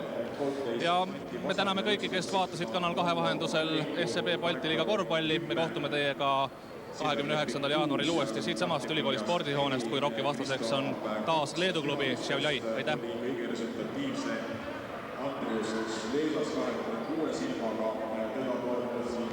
Ja me täname kõiki, kes vaatasid Kanal 2 vahendusel SCB Balti liiga korvpalli. Me kohtume teiega 29. jaanuaril uuesti siit samast ülikooli spordihoonest, kui Rocki vastaseks on taas Leedu klubi Šiauliai. Aitäh! Leedas 26 silmaga teda toetasid